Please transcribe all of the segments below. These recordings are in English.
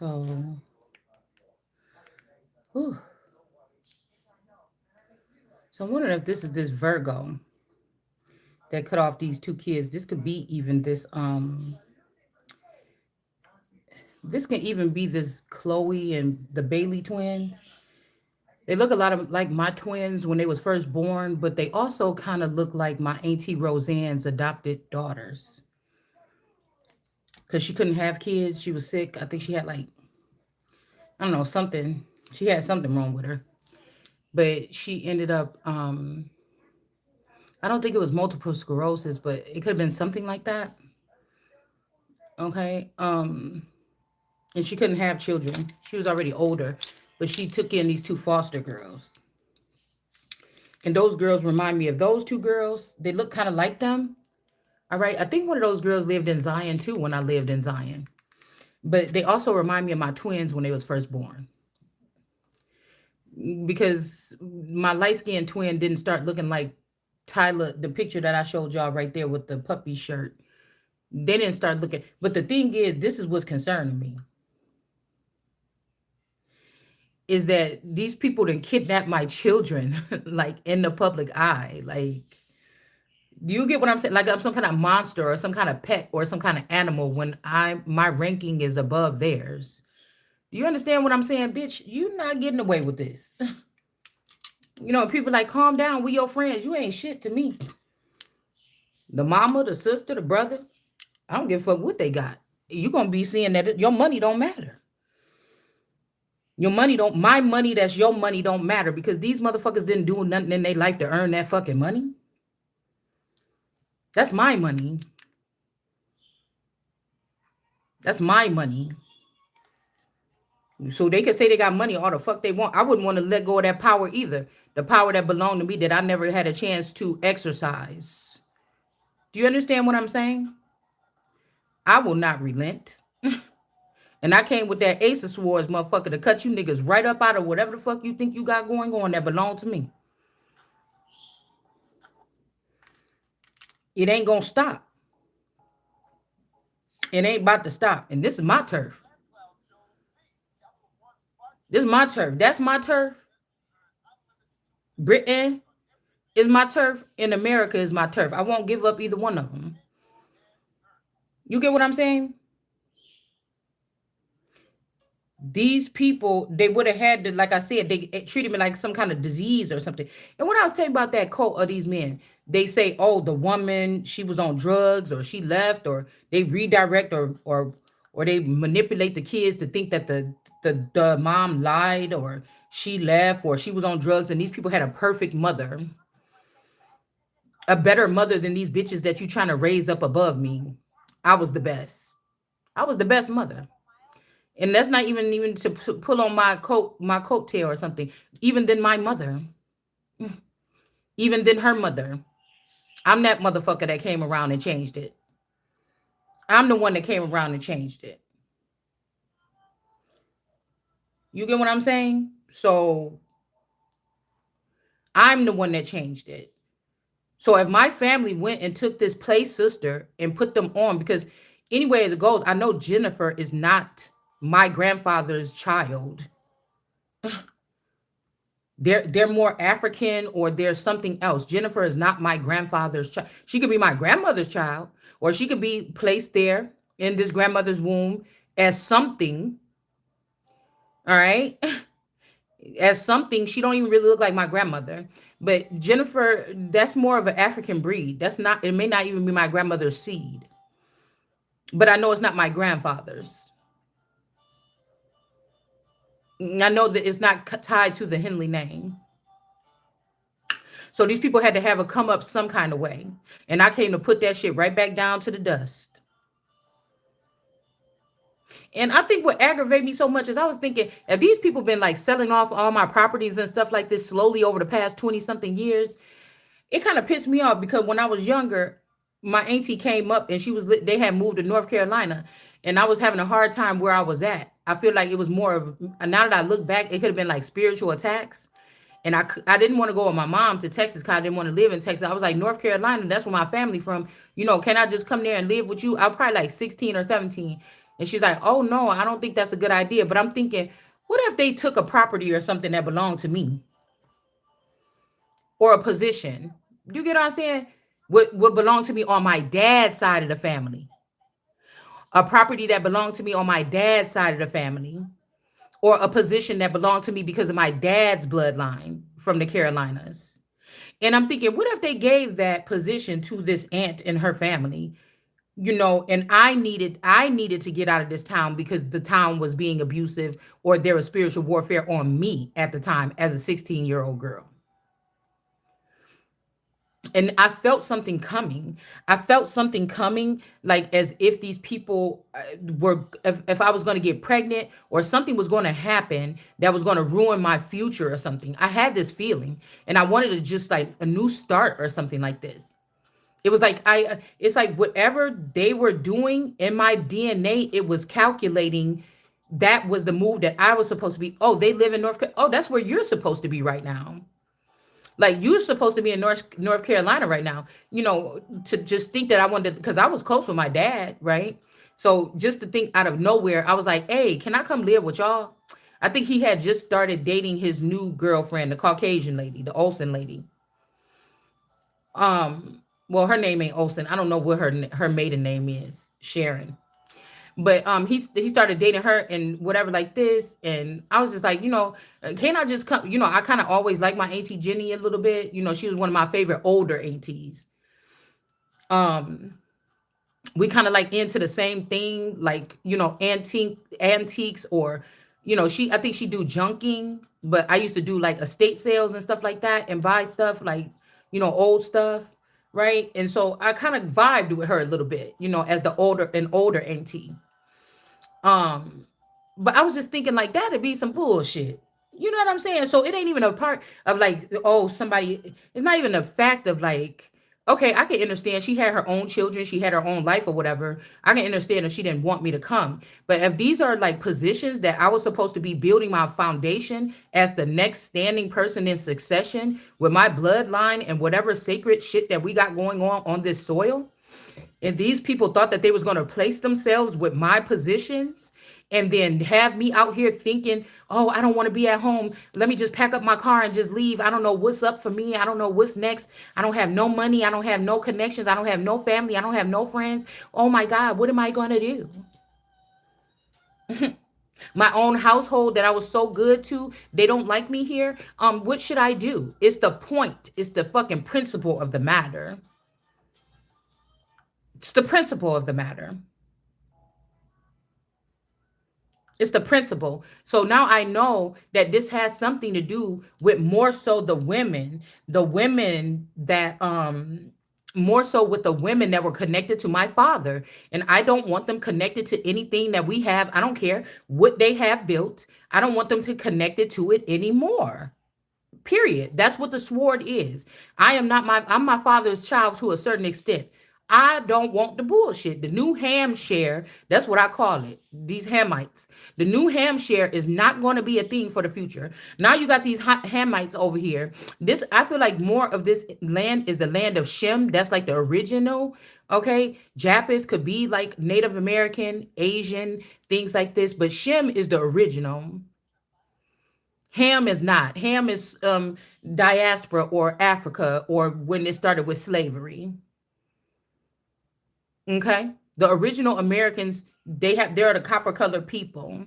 So, whew. So I'm wondering if this is this Virgo that cut off these two kids. This could be even this can even be this Chloe and the Bailey twins. They look a lot of like my twins when they was first born, but they also kind of look like my auntie Roseanne's adopted daughters. Because she couldn't have kids. She was sick. I think she had like, I don't know, something. She had something wrong with her. But she ended up I don't think it was multiple sclerosis, but it could have been something like that. Okay. And she couldn't have children. She was already older, but she took in these two foster girls. And those girls remind me of those two girls. They look kind of like them. All right. I think one of those girls lived in Zion too when I lived in Zion. But they also remind me of my twins when they was first born. Because my light-skinned twin didn't start looking like Tyler, the picture that I showed y'all right there with the puppy shirt. They didn't start looking. But the thing is, this is what's concerning me. Is that these people didn't kidnap my children like in the public eye. Like, do you get what I'm saying? Like I'm some kind of monster or some kind of pet or some kind of animal when my ranking is above theirs. Do you understand what I'm saying, bitch? You not getting away with this. People like calm down. We your friends. You ain't shit to me. The mama, the sister, the brother. I don't give a fuck what they got. You gonna be seeing that your money don't matter. Your money don't, my money that's your money don't matter because these motherfuckers didn't do nothing in their life to earn that fucking money. That's my money. That's my money. So they can say they got money all the fuck they want. I wouldn't want to let go of that power either. The power that belonged to me that I never had a chance to exercise. Do you understand what I'm saying? I will not relent. And I came with that Ace of Swords, motherfucker, to cut you niggas right up out of whatever the fuck you think you got going on that belong to me. It ain't gonna stop. It ain't about to stop. And this is my turf. This is my turf. That's my turf. Britain is my turf. And America is my turf. I won't give up either one of them. You get what I'm saying? These people, they would have had to, like I said, they treated me like some kind of disease or something. And when I was telling you about that cult of these men, they say, oh, the woman, she was on drugs or she left or they redirect or they manipulate the kids to think that the mom lied or she left or she was on drugs. And these people had a perfect mother, a better mother than these bitches that you trying to raise up above me. I was the best. I was the best mother. And that's not even to pull on my coattail or something. Even than my mother, even than her mother. I'm that motherfucker that came around and changed it. I'm the one that came around and changed it. You get what I'm saying? So I'm the one that changed it. So if my family went and took this play sister and put them on, because anyway as it goes, I know Jennifer is not my grandfather's child. They're more African or there's something else. Jennifer is not my grandfather's child. She could be my grandmother's child, or she could be placed there in this grandmother's womb as something. All right. As something. She don't even really look like my grandmother. But Jennifer, that's more of an African breed. That's not, it may not even be my grandmother's seed. But I know it's not my grandfather's. I know that it's not tied to the Henley name. So these people had to have a come up some kind of way. And I came to put that shit right back down to the dust. And I think what aggravated me so much is I was thinking, if these people been like selling off all my properties and stuff like this slowly over the past 20 something years, it kind of pissed me off because when I was younger, my auntie came up and they had moved to North Carolina and I was having a hard time where I was at. I feel like it was more of, now that I look back, it could have been like spiritual attacks. And I didn't want to go with my mom to Texas because I didn't want to live in Texas. I was like, North Carolina, that's where my family from. Can I just come there and live with you? I was probably like 16 or 17. And she's like, oh no, I don't think that's a good idea. But I'm thinking, what if they took a property or something that belonged to me or a position? You get what I'm saying? What belonged to me on my dad's side of the family, a property that belonged to me on my dad's side of the family, or a position that belonged to me because of my dad's bloodline from the Carolinas. And I'm thinking, what if they gave that position to this aunt and her family? And I needed to get out of this town because the town was being abusive or there was spiritual warfare on me at the time as a 16-year-old girl. And I felt something coming. I felt something coming, like as if these people if I was going to get pregnant or something was going to happen that was going to ruin my future or something. I had this feeling and I wanted to just like a new start or something like this. It was like it's like whatever they were doing in my DNA, it was calculating that was the move that I was supposed to be. Oh, they live in Oh, that's where you're supposed to be right now. Like you're supposed to be in North Carolina right now. To just think that I wanted because I was close with my dad, right? So just to think out of nowhere, I was like, "Hey, can I come live with y'all?" I think he had just started dating his new girlfriend, the Caucasian lady, the Olsen lady. Well, her name ain't Olsen. I don't know what her maiden name is, Sharon. But he started dating her and whatever like this, and I was just like, can't I just come? I kind of always like my auntie Jenny a little bit. She was one of my favorite older aunties. Um, we kind of like into the same thing, like antiques, or I think she do junking, but I used to do like estate sales and stuff like that and buy stuff like old stuff, right? And so I kind of vibed with her a little bit, as the older auntie. Um, but I was just thinking like that'd be some bullshit. You know what I'm saying? So it ain't even a part of like, oh, somebody, it's not even a fact of like, okay, I can understand she had her own children, she had her own life or whatever. I can understand if she didn't want me to come. But if these are like positions that I was supposed to be building my foundation as the next standing person in succession with my bloodline and whatever sacred shit that we got going on this soil, and these people thought that they was going to place themselves with my positions and then have me out here thinking, oh, I don't want to be at home, let me just pack up my car and just leave. I don't know what's up for me, I don't know what's next, I don't have no money, I don't have no connections, I don't have no family, I don't have no friends. Oh my god, what am I going to do? My own household that I was so good to, they don't like me here. What should I do? It's the point, it's the fucking principle of the matter. It's the principle of the matter. It's the principle. So now I know that this has something to do with more so the women that more so with the women that were connected to my father. And I don't want them connected to anything that we have. I don't care what they have built. I don't want them to connect it to it anymore. Period. That's what the sword is. I'm my father's child to a certain extent. I don't want the bullshit. The new ham share, that's what I call it. These Hamites. The new ham share is not going to be a thing for the future. Now you got these Hamites over here. This I feel like more of this land is the land of Shem. That's like the original. Okay. Japheth could be like Native American, Asian, things like this, but Shem is the original. Ham is not. Ham is diaspora or Africa or when it started with slavery. Okay. The original Americans, they're the copper colored people.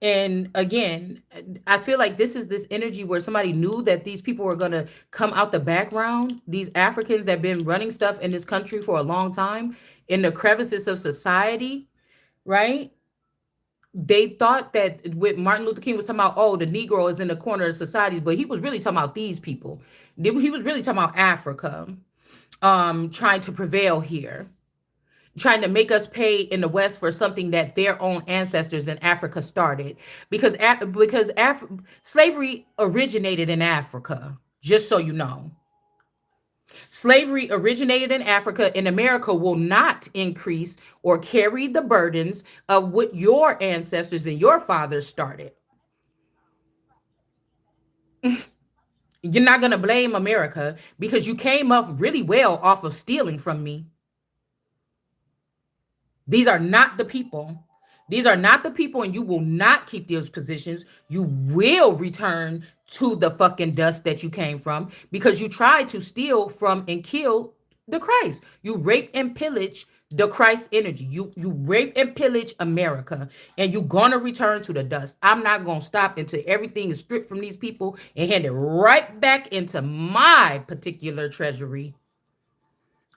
And again, I feel like this is this energy where somebody knew that these people were gonna come out the background, these Africans that have been running stuff in this country for a long time, in the crevices of society, right? They thought that with Martin Luther King was talking about, oh, the Negro is in the corner of societies, but he was really talking about these people. He was really talking about Africa, trying to prevail here, trying to make us pay in the West for something that their own ancestors in Africa started. Because slavery originated in Africa, just so you know. Slavery originated in Africa, and America will not increase or carry the burdens of what your ancestors and your fathers started. You're not going to blame America because you came up really well off of stealing from me. These are not the people. These are not the people, and you will not keep those positions. You will return to the fucking dust that you came from because you tried to steal from and kill the Christ. You rape and pillage the Christ energy. You rape and pillage America, and you're gonna return to the dust. I'm not gonna stop until everything is stripped from these people and handed right back into my particular treasury.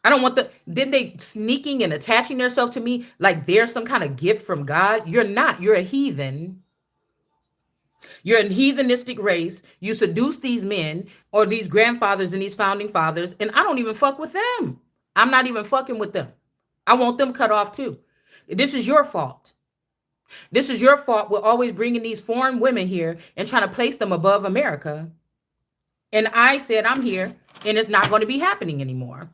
I don't want then they sneaking and attaching themselves to me like they're some kind of gift from God. You're not. You're a heathen. You're a heathenistic race. You seduce these men or these grandfathers and these founding fathers, and I don't even fuck with them. I'm not even fucking with them. I want them cut off too. This is your fault. This is your fault. We're always bringing these foreign women here and trying to place them above America. And I said, I'm here, and it's not going to be happening anymore.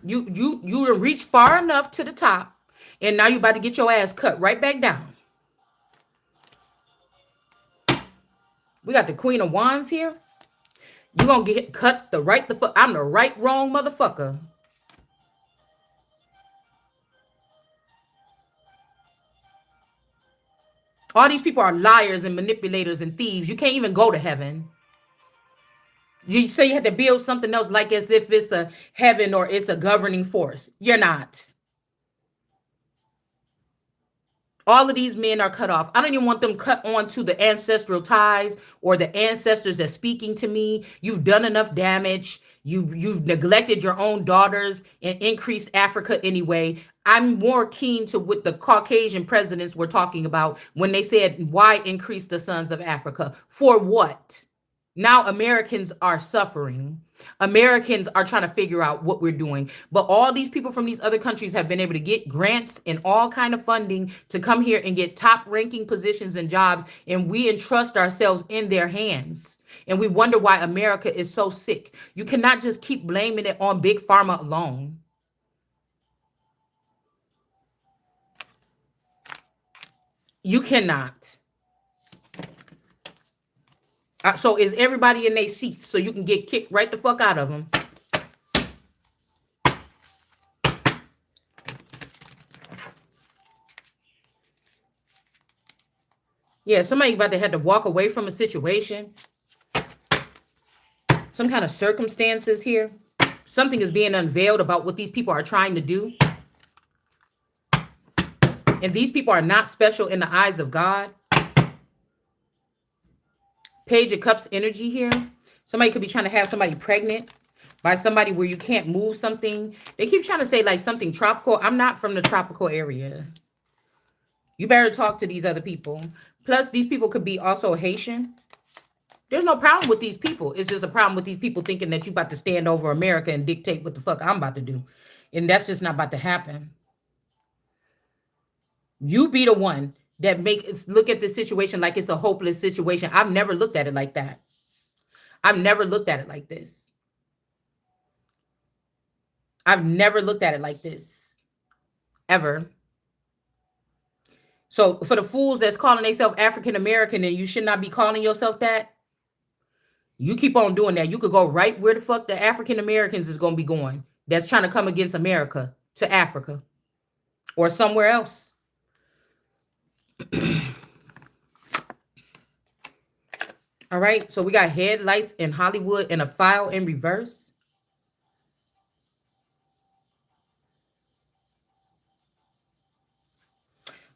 You reach far enough to the top, and now you about to get your ass cut right back down. We got the Queen of Wands here. You gonna get cut the fuck. I'm the right wrong motherfucker. All these people are liars and manipulators and thieves. You can't even go to heaven. You say you had to build something else like as if it's a heaven or it's a governing force. You're not. All of these men are cut off. I don't even want them cut on to the ancestral ties or the ancestors that's speaking to me. You've done enough damage. You've neglected your own daughters and increased Africa anyway. I'm more keen to what the Caucasian presidents were talking about when they said, why increase the sons of Africa? For what? Now Americans are suffering. Americans are trying to figure out what we're doing. But all these people from these other countries have been able to get grants and all kind of funding to come here and get top ranking positions and jobs. And we entrust ourselves in their hands. And we wonder why America is so sick. You cannot just keep blaming it on Big Pharma alone. You cannot. So is everybody in their seats so you can get kicked right the fuck out of them? Yeah, somebody about to have to walk away from a situation. Some kind of circumstances here. Something is being unveiled about what these people are trying to do. And these people are not special in the eyes of God. Page of Cups energy here. Somebody could be trying to have somebody pregnant by somebody where you can't move something. They keep trying to say like something tropical. I'm not from the tropical area. You better talk to these other people. Plus, these people could be also Haitian. There's no problem with these people. It's just a problem with these people thinking that you about to stand over America and dictate what the fuck I'm about to do. And that's just not about to happen. You be the one that look at the situation like it's a hopeless situation. I've never looked at it like that. I've never looked at it like this. I've never looked at it like this. Ever. So for the fools that's calling themselves African American and you should not be calling yourself that, you keep on doing that. You could go right where the fuck the African Americans is going to be going. That's trying to come against America to Africa or somewhere else. All right. So we got headlights in Hollywood and a file in reverse.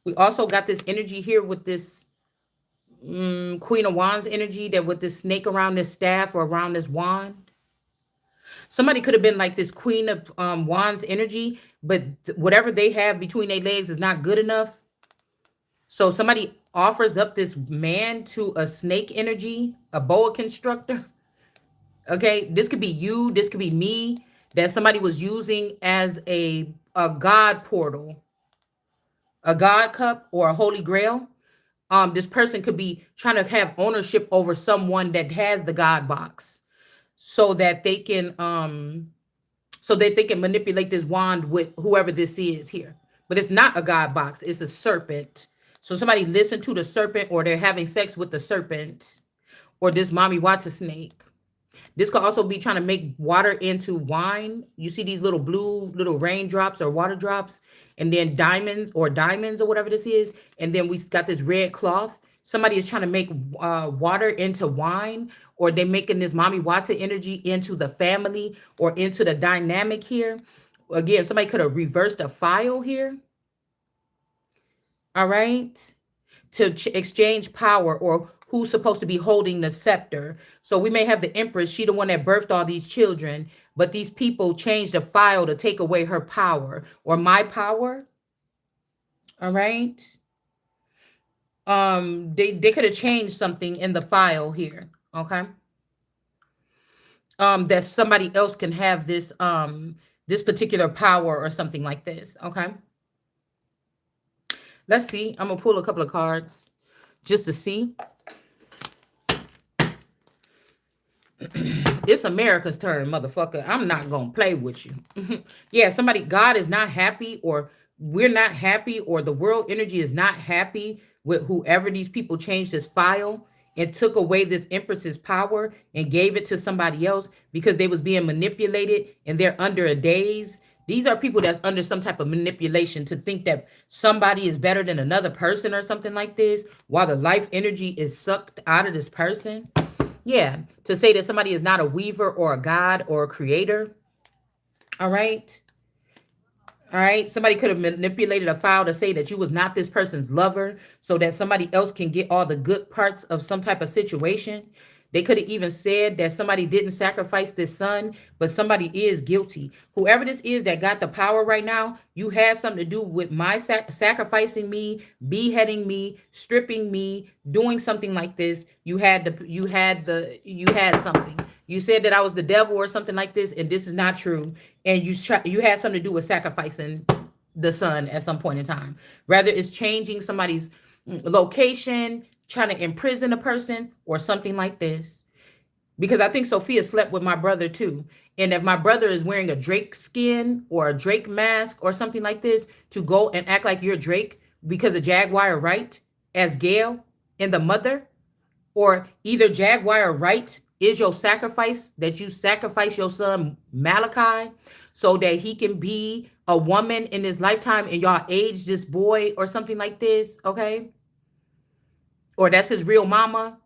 We also got this energy here with this Queen of Wands energy, that with this snake around this staff or around this wand. Somebody could have been like this Queen of Wands energy, but whatever they have between their legs is not good enough. So somebody offers up this man to a snake energy, a boa constructor. Okay, this could be you, this could be me, that somebody was using as a God portal, a God cup, or a holy grail. This person could be trying to have ownership over someone that has the God box, so that they can manipulate this wand with whoever this is here. But it's not a God box, it's a serpent. So somebody listened to the serpent, or they're having sex with the serpent, or this mommy watch a snake. This could also be trying to make water into wine. You see these little blue little raindrops or water drops, and then diamonds or whatever this is. And then we got this red cloth. Somebody is trying to make water into wine, or they making this mommy Watson energy into the family or into the dynamic here. Again, somebody could have reversed a file here. All right. To exchange power, or who's supposed to be holding the scepter. So we may have the Empress, she the one that birthed all these children, but these people changed the file to take away her power or my power. All right. They could have changed something in the file here. Okay. That somebody else can have this particular power or something like this. Okay. Let's see. I'm gonna pull a couple of cards just to see. It's America's turn, motherfucker. I'm not gonna play with you. Yeah, somebody, God is not happy, or we're not happy, or the world energy is not happy with whoever these people changed this file and took away this Empress's power and gave it to somebody else because they was being manipulated and they're under a daze. These are people that's under some type of manipulation to think that somebody is better than another person or something like this, while the life energy is sucked out of this person. Yeah, to say that somebody is not a weaver or a god or a creator. All right. All right. Somebody could have manipulated a file to say that you was not this person's lover so that somebody else can get all the good parts of some type of situation. They could have even said that somebody didn't sacrifice this son, but somebody is guilty. Whoever this is that got the power right now, you had something to do with my sacrificing me, beheading me, stripping me, doing something like this. You had something. You said that I was the devil or something like this, and this is not true. And you had something to do with sacrificing the son at some point in time. Rather, it's changing somebody's location, trying to imprison a person or something like this. Because I think Sophia slept with my brother too. And if my brother is wearing a Drake skin or a Drake mask or something like this to go and act like you're Drake because of Jaguar right as Gail and the mother, or either Jaguar right is your sacrifice, that you sacrifice your son Malachi so that he can be a woman in his lifetime and y'all age this boy or something like this, okay? Or that's his real mama,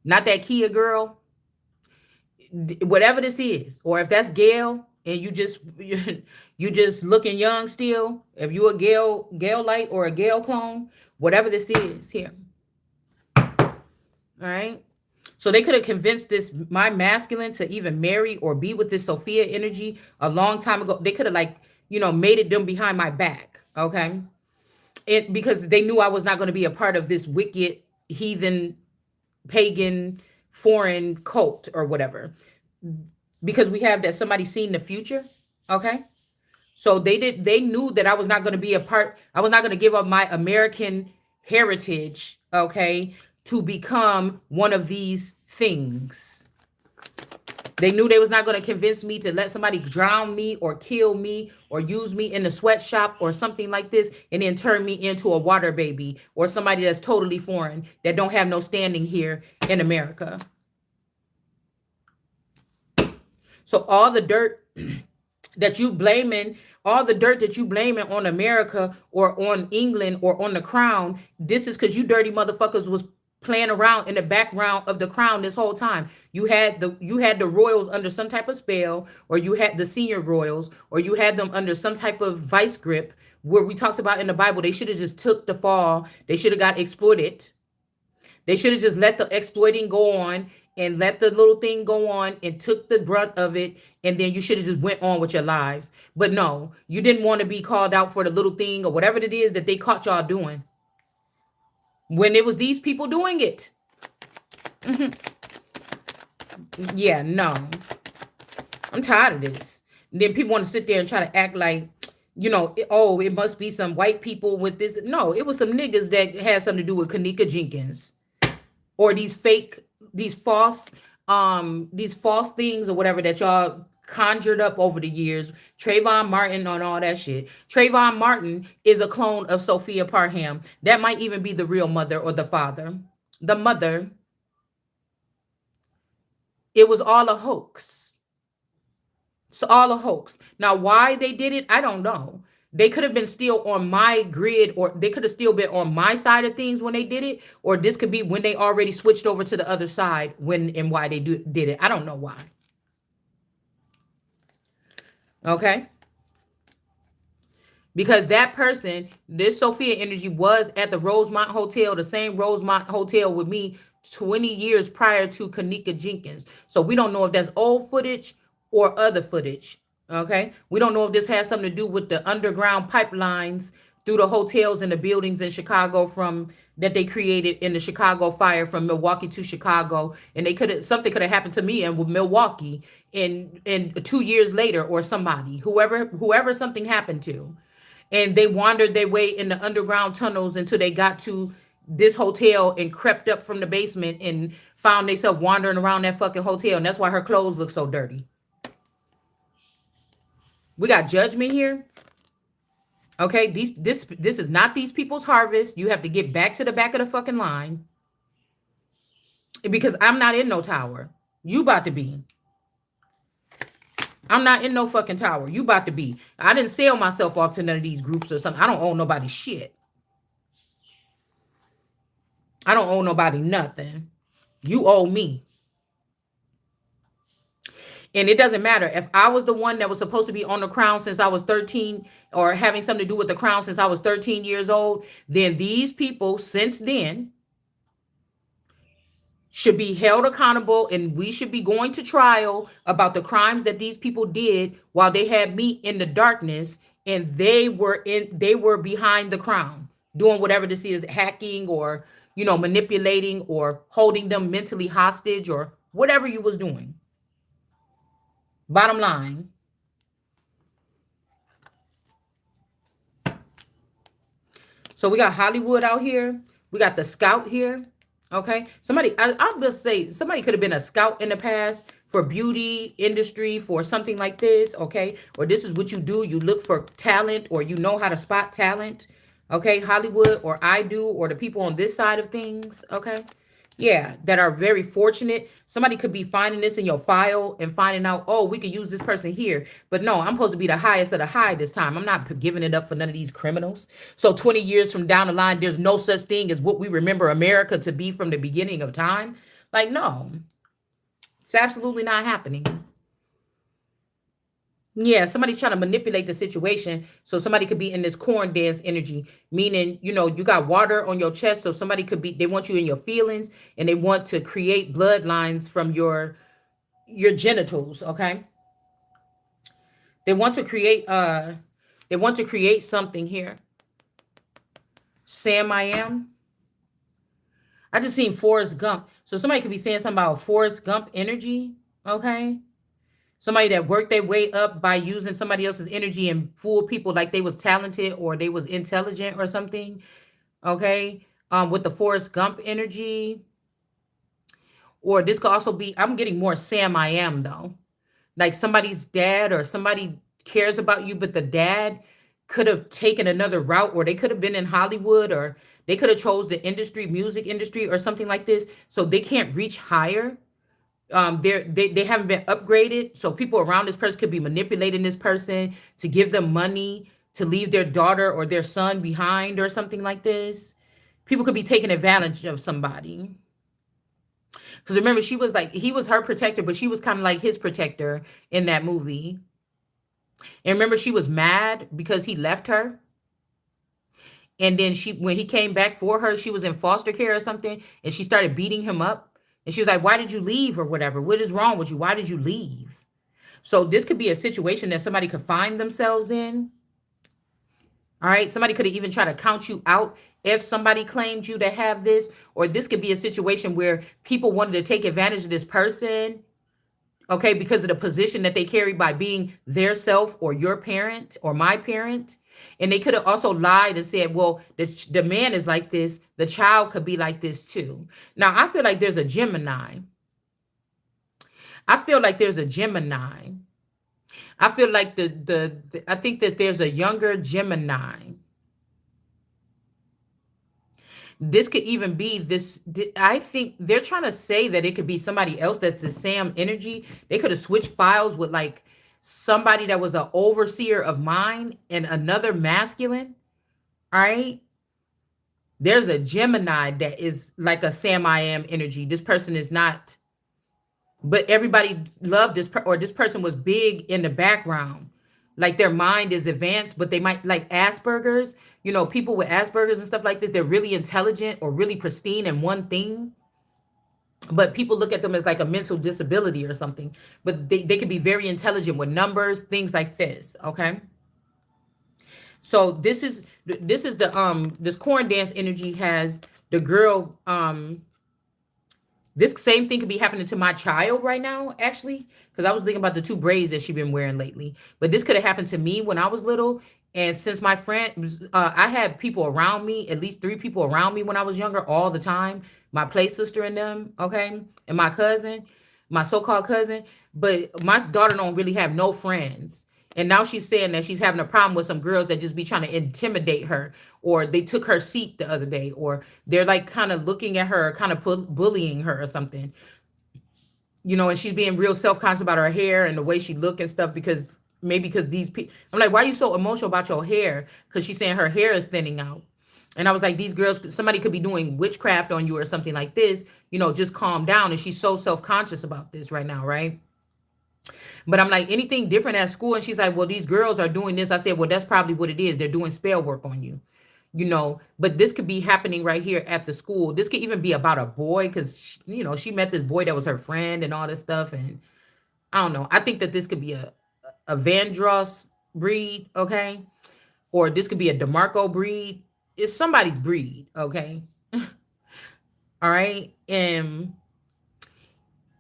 not that Kia girl, whatever this is. Or if that's Gail and you just looking young still, if you a Gail light or a Gail clone, whatever this is here. All right. So they could have convinced this my masculine to even marry or be with this Sophia energy a long time ago. They could have made it them behind my back. Okay. Because they knew I was not going to be a part of this wicked, heathen, pagan, foreign cult or whatever. Because we have that somebody seen the future. Okay. So they knew that I was not going to be a part. I was not going to give up my American heritage. Okay. To become one of these things. They knew they was not going to convince me to let somebody drown me or kill me or use me in the sweatshop or something like this and then turn me into a water baby or somebody that's totally foreign that don't have no standing here in America. So all the dirt that you blaming on America or on England or on the crown, this is because you dirty motherfuckers was playing around in the background of the crown this whole time. You had the royals under some type of spell, or you had the senior royals, or you had them under some type of vice grip where we talked about in the Bible. They should have just took the fall. They should have got exploited. They should have just let the exploiting go on and let the little thing go on and took the brunt of it. And then you should have just went on with your lives. But no, you didn't want to be called out for the little thing or whatever it is that they caught y'all doing. When it was these people doing it. Yeah, no. I'm tired of this. And then people want to sit there and try to act like, it must be some white people with this. No, it was some niggas that had something to do with Kanika Jenkins. Or these false things or whatever that y'all conjured up over the years. Trayvon Martin on all that shit. Trayvon Martin is a clone of Sophia Parham. That might even be the real mother or the father. The mother. It was all a hoax. It's all a hoax. Now, why they did it, I don't know. They could have been still on my grid, or they could have still been on my side of things when they did it, or this could be when they already switched over to the other side when and why did it. I don't know why. Okay. Because that person, this Sophia energy, was at the Rosemont Hotel, the same Rosemont Hotel with me 20 years prior to Kanika Jenkins. So we don't know if that's old footage or other footage. Okay. We don't know if this has something to do with the underground pipelines through the hotels and the buildings in Chicago from that they created in the Chicago fire from Milwaukee to Chicago. And they could have something could have happened to me in Milwaukee in 2 years later, or somebody, whoever something happened to, and they wandered their way in the underground tunnels until they got to this hotel and crept up from the basement and found themselves wandering around that fucking hotel. And that's why her clothes look so dirty. We got judgment here. Okay, this is not these people's harvest. You have to get back to the back of the fucking line, because I'm not in no tower. You about to be. I'm not in no fucking tower. You about to be. I didn't sell myself off to none of these groups or something. I don't own nobody shit. I don't owe nobody nothing. You owe me. And it doesn't matter if I was the one that was supposed to be on the crown since I was 13, or having something to do with the crown since I was 13 years old, then these people since then should be held accountable, and we should be going to trial about the crimes that these people did while they had me in the darkness, and they were behind the crown doing whatever this is, hacking or manipulating or holding them mentally hostage or whatever you was doing. Bottom line. So we got Hollywood out here. We got the scout here. Okay. I'll just say somebody could have been a scout in the past for beauty industry, for something like this. Okay. Or this is what you do. You look for talent, or you know how to spot talent. Okay. Hollywood, or I do, or the people on this side of things. Okay. Yeah, that are very fortunate. Somebody could be finding this in your file and finding out, oh, we could use this person here. But no, I'm supposed to be the highest of the high this time. I'm not giving it up for none of these criminals. So 20 years from down the line, there's no such thing as what we remember America to be from the beginning of time. Like, no, it's absolutely not happening. Yeah, somebody's trying to manipulate the situation so somebody could be in this corn dance energy, meaning, you got water on your chest. So somebody could be, they want you in your feelings, and they want to create bloodlines from your genitals. Okay. They want to create something here. Sam I am. I just seen Forrest Gump. So somebody could be saying something about Forrest Gump energy. Okay. Somebody that worked their way up by using somebody else's energy and fool people like they was talented or they was intelligent or something. Okay. With the Forrest Gump energy. Or this could also be, I'm getting more Sam I am though. Like somebody's dad, or somebody cares about you, but the dad could have taken another route, or they could have been in Hollywood, or they could have chose the industry, music industry, or something like this. So they can't reach higher. They haven't been upgraded, so people around this person could be manipulating this person to give them money to leave their daughter or their son behind or something like this. People could be taking advantage of somebody, because remember, she was like, he was her protector, but she was kind of like his protector in that movie. And remember, she was mad because he left her, and then when he came back for her, she was in foster care or something, and she started beating him up. And she was like, why did you leave, or whatever? What is wrong with you? Why did you leave? So this could be a situation that somebody could find themselves in. All right. Somebody could have even tried to count you out if somebody claimed you to have this. Or this could be a situation where people wanted to take advantage of this person. Okay. Because of the position that they carry by being their self, or your parent, or my parent. And they could have also lied and said, well, the man is like this. The child could be like this too. Now, I feel like there's a Gemini. I feel like there's a Gemini. I feel like I think that there's a younger Gemini. This could even be this. I think they're trying to say that it could be somebody else that's the Sam energy. They could have switched files with like somebody that was an overseer of mine and another masculine. All right. There's a Gemini that is like a Sam I am energy. This person is not, but everybody loved or this person was big in the background. Like their mind is advanced, but they might like Asperger's. You know, people with Asperger's and stuff like this, they're really intelligent or really pristine in one thing, but people look at them as like a mental disability or something. But they could be very intelligent with numbers, things like this. Okay. So this is the this corn dance energy has the girl this same thing could be happening to my child right now, actually, because I was thinking about the two braids that she's been wearing lately. But this could have happened to me when I was little. And since my I had people around me, at least three people around me when I was younger, all the time. My play sister and them, okay, and my cousin, my so-called cousin. But my daughter don't really have no friends. And now she's saying that she's having a problem with some girls that just be trying to intimidate her, or they took her seat the other day, or they're like kind of looking at her, kind of bullying her or something, you know, and she's being real self-conscious about her hair and the way she look and stuff because maybe because these people, I'm like, why are you so emotional about your hair? Because she's saying her hair is thinning out. And I was like, these girls, somebody could be doing witchcraft on you or something like this, you know, just calm down. And she's so self-conscious about this right now, right? But I'm like, anything different at school? And she's like, well, these girls are doing this. I said, well, that's probably what it is. They're doing spell work on you, you know. But this could be happening right here at the school. This could even be about a boy because, you know, she met this boy that was her friend and all this stuff. And I don't know. I think that this could be a Vandross breed, okay? Or this could be a DeMarco breed. It's somebody's breed, okay? All right. And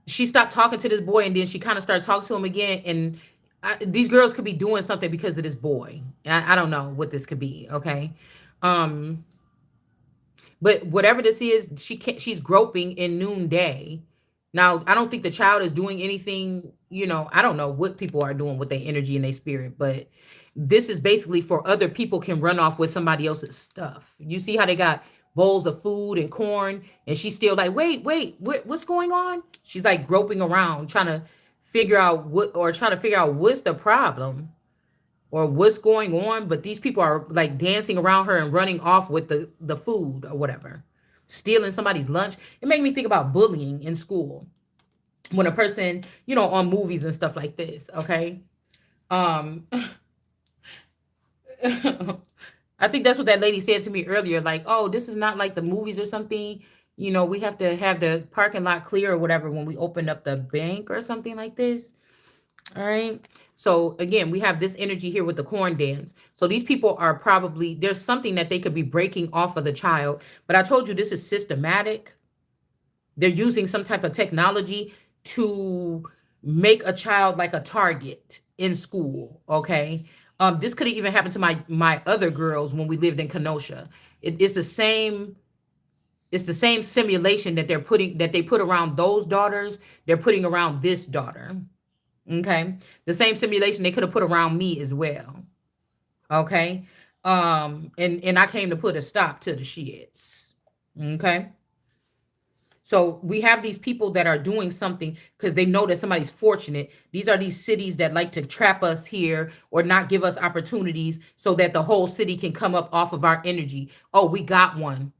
she stopped talking to this boy and then she kind of started talking to him again. And these girls could be doing something because of this boy. I don't know what this could be. Okay. Um, but whatever this is, she's groping in noonday. Now, I don't think the child is doing anything, you know, I don't know what people are doing with their energy and their spirit, but this is basically for other people can run off with somebody else's stuff. You see how they got bowls of food and corn, and she's still like, wait, what's going on? She's like groping around, trying to figure out what's the problem or what's going on. But these people are like dancing around her and running off with the food or whatever, stealing somebody's lunch. It made me think about bullying in school when a person, you know, on movies and stuff like this. Okay. Um, I think that's what that lady said to me earlier. Like, oh, this is not like the movies or something. You know, we have to have the parking lot clear or whatever when we open up the bank or something like this. All right. So again, we have this energy here with the corn dance. So these people are probably, there's something that they could be breaking off of the child. But I told you this is systematic. They're using some type of technology to make a child like a target in school. Okay. This could have even happened to my other girls when we lived in Kenosha. It's the same simulation that they put around those daughters, they're putting around this daughter. Okay. The same simulation they could have put around me as well. Okay. And I came to put a stop to the shits. Okay. So we have these people that are doing something because they know that somebody's fortunate. These are these cities that like to trap us here or not give us opportunities so that the whole city can come up off of our energy. Oh, we got one.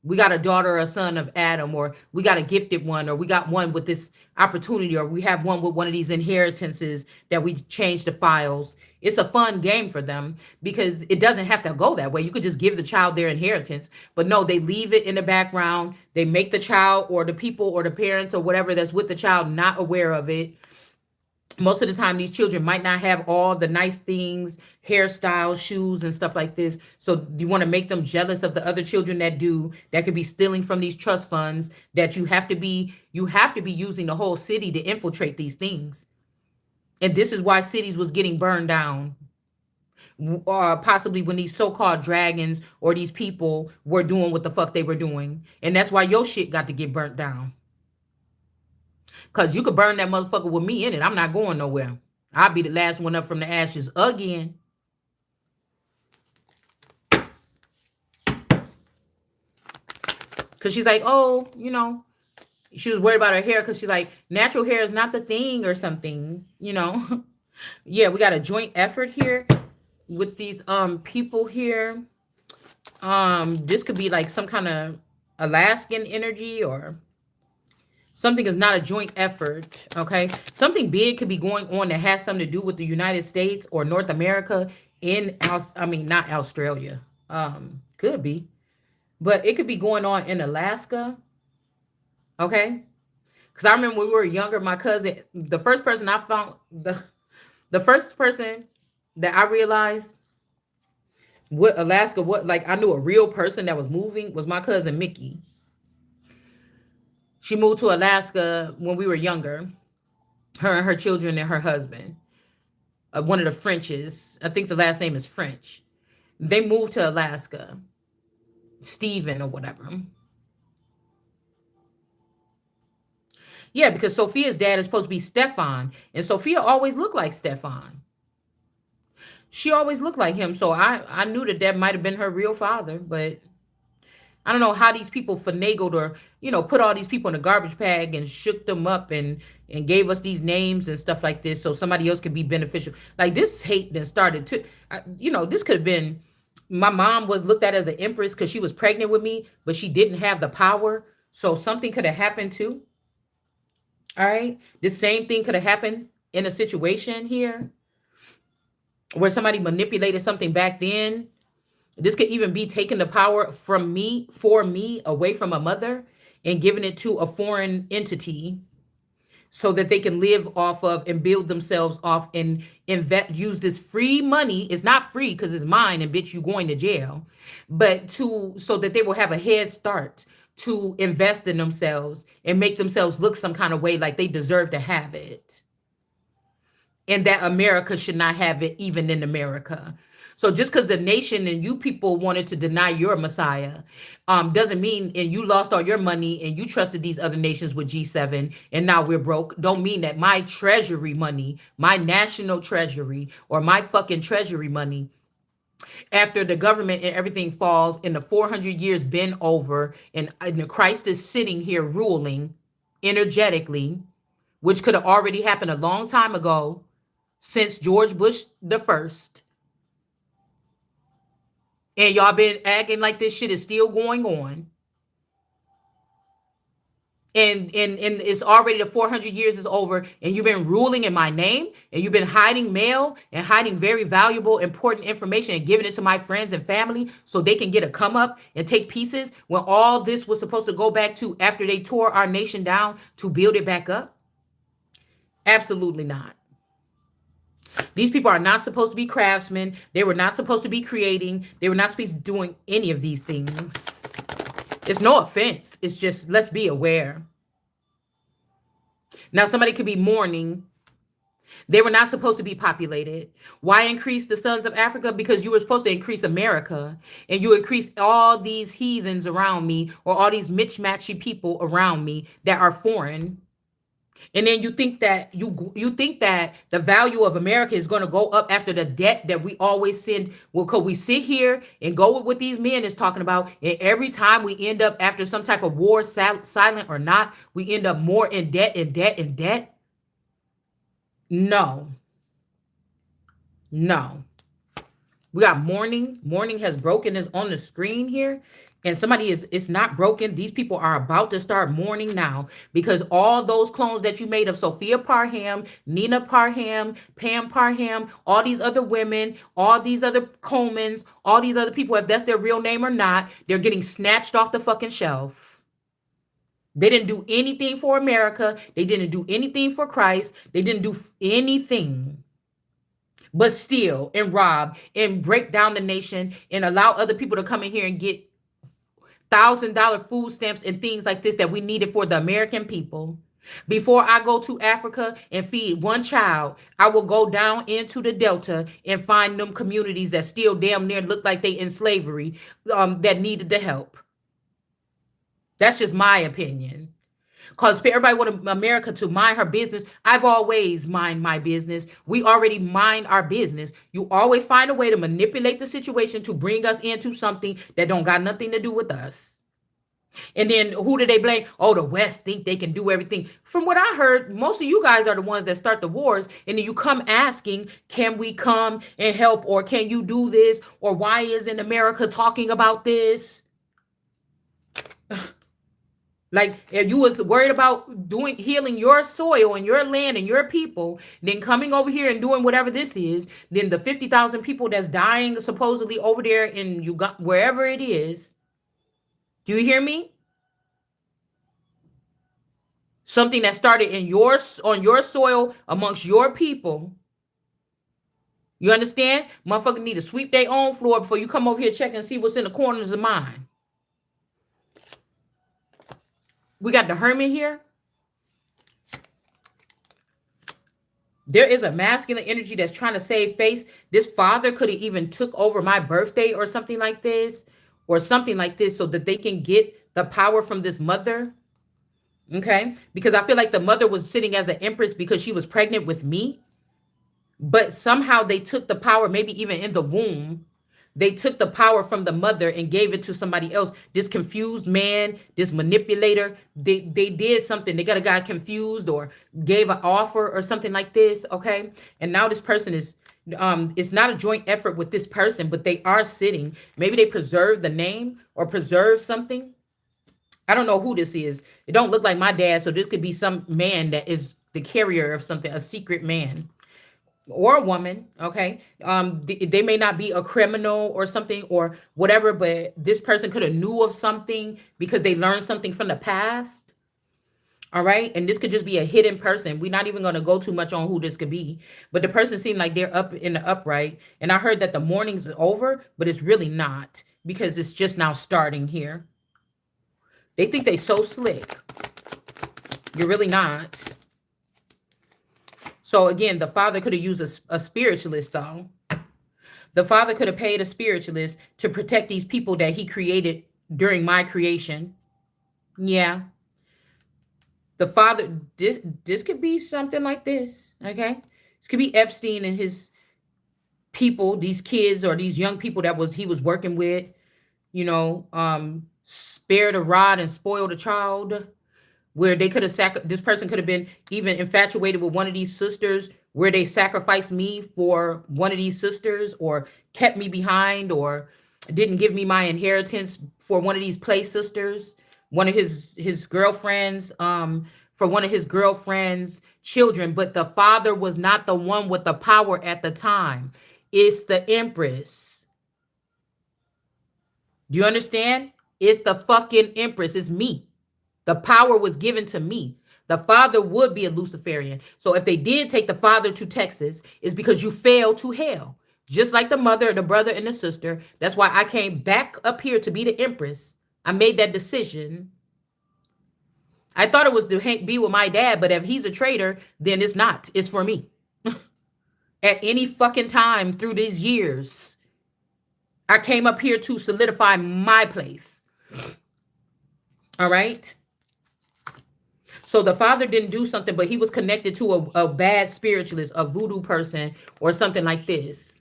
We got a daughter or a son of Adam, or we got a gifted one, or we got one with this opportunity, or we have one with one of these inheritances that we change the files. It's a fun game for them because it doesn't have to go that way. You could just give the child their inheritance, but no, they leave it in the background. They make the child or the people or the parents or whatever that's with the child not aware of it. Most of the time these children might not have all the nice things, hairstyles, shoes and stuff like this. So you want to make them jealous of the other children that do, that could be stealing from these trust funds, that you have to be using the whole city to infiltrate these things. And this is why cities was getting burned down, possibly when these so-called dragons or these people were doing what the fuck they were doing. And that's why your shit got to get burnt down. Because you could burn that motherfucker with me in it. I'm not going nowhere. I'll be the last one up from the ashes again. Because she's like, oh, she was worried about her hair because she's like, natural hair is not the thing or something. Yeah, we got a joint effort here with these people here. This could be like some kind of Alaskan energy, or something is not a joint effort. Okay, something big could be going on that has something to do with the United States or North America I mean, not Australia. Could be, but it could be going on in Alaska. Okay, because I remember when we were younger, my cousin, the first person I found, the first person that I realized what Alaska, what, like, I knew a real person that was moving, was my cousin Mickey. She moved to Alaska when we were younger. Her and her children and her husband. One of the Frenches. I think the last name is French. They moved to Alaska. Steven or whatever. Yeah, because Sophia's dad is supposed to be Stefan, and Sophia always looked like Stefan. She always looked like him, so I knew that might have been her real father, but I don't know how these people finagled, or put all these people in a garbage bag and shook them up and gave us these names and stuff like this so somebody else could be beneficial. Like, this hate that started to, this could have been, my mom was looked at as an empress because she was pregnant with me, but she didn't have the power, so something could have happened too. All right, the same thing could have happened in a situation here where somebody manipulated something back then. This could even be taking the power from me, for me, away from a mother, and giving it to a foreign entity so that they can live off of and build themselves off and use this free money. It's not free because it's mine, and bitch, you going to jail. But so that they will have a head start to invest in themselves and make themselves look some kind of way, like they deserve to have it. And that America should not have it, even in America. So just because the nation and you people wanted to deny your Messiah, doesn't mean, and you lost all your money and you trusted these other nations with G7 and now we're broke, don't mean that my treasury money, my national treasury, or my fucking treasury money, after the government and everything falls and the 400 years been over, and the Christ is sitting here ruling energetically, which could have already happened a long time ago, since George Bush the first. And y'all been acting like this shit is still going on. And it's already, the 400 years is over, and you've been ruling in my name, and you've been hiding mail and hiding very valuable, important information and giving it to my friends and family so they can get a come up and take pieces, when all this was supposed to go back to after they tore our nation down to build it back up. Absolutely not. These people are not supposed to be craftsmen. They were not supposed to be creating. They were not supposed to be doing any of these things. It's no offense. It's just, let's be aware. Now, somebody could be mourning. They were not supposed to be populated. Why increase the sons of Africa? Because you were supposed to increase America. And you increased all these heathens around me, or all these mismatchy people around me that are foreign. And then you think that you think that the value of America is going to go up after the debt that we always send. Well, because we sit here and go with what these men is talking about, and every time we end up, after some type of war, silent or not, we end up more in debt and debt and debt. No. We got mourning. Mourning has broken, is on the screen here. And it's not broken. These people are about to start mourning now, because all those clones that you made of Sophia Parham, Nina Parham, Pam Parham, all these other women, all these other Comans, all these other people, if that's their real name or not, they're getting snatched off the fucking shelf. They didn't do anything for America. They didn't do anything for Christ. They didn't do anything but steal and rob and break down the nation and allow other people to come in here and get $1,000 food stamps and things like this that we needed for the American people. Before I go to Africa and feed one child, I will go down into the Delta and find them communities that still damn near look like they in slavery, that needed the help. That's just my opinion. Because for everybody want America to mind her business, I've always mind my business. We already mind our business. You always find a way to manipulate the situation to bring us into something that don't got nothing to do with us. And then who do they blame? Oh, the West think they can do everything. From what I heard, most of you guys are the ones that start the wars. And then you come asking, can we come and help? Or can you do this? Or why isn't America talking about this? Like if you was worried about doing healing your soil and your land and your people, then coming over here and doing whatever this is, then the 50,000 people that's dying supposedly over there in you got wherever it is. Do you hear me? Something that started in your on your soil amongst your people. You understand? Motherfuckers need to sweep their own floor before you come over here check and see what's in the corners of mine. We got the hermit here. There is a masculine energy that's trying to save face. This father could have even took over my birthday or something like this, so that they can get the power from this mother. Okay, because I feel like the mother was sitting as an empress because she was pregnant with me, but somehow they took the power, maybe even in the womb. They took the power from the mother and gave it to somebody else. This confused man, this manipulator, they did something. They got a guy confused or gave an offer or something like this, okay? And now this person is, it's not a joint effort with this person, but they are sitting. Maybe they preserve the name or preserve something. I don't know who this is. It don't look like my dad, so this could be some man that is the carrier of something, a secret man or a woman. Okay, they may not be a criminal or something or whatever, but this person could have knew of something because they learned something from the past. All right, and this could just be a hidden person. We're not even going to go too much on who this could be, but the person seemed like they're up in the upright, and I heard that the morning's over, but it's really not because it's just now starting here. They think they so slick. You're really not. So again, the father could have used a spiritualist, though. The father could have paid a spiritualist to protect these people that he created during my creation. Yeah. The father, this could be something like this, okay? This could be Epstein and his people, these kids or these young people that he was working with, spare the rod and spoil the child, where they could have this person could have been even infatuated with one of these sisters, where they sacrificed me for one of these sisters, or kept me behind, or didn't give me my inheritance for one of these play sisters, one of his girlfriends, for one of his girlfriend's children. But the father was not the one with the power at the time. It's the empress. Do you understand? It's the fucking empress. It's me. The power was given to me. The father would be a Luciferian. So if they did take the father to Texas, it's because you fell to hell. Just like the mother, the brother, and the sister. That's why I came back up here to be the empress. I made that decision. I thought it was to be with my dad, but if he's a traitor, then it's not. It's for me. At any fucking time through these years, I came up here to solidify my place. All right? So the father didn't do something, but he was connected to a bad spiritualist, a voodoo person, or something like this.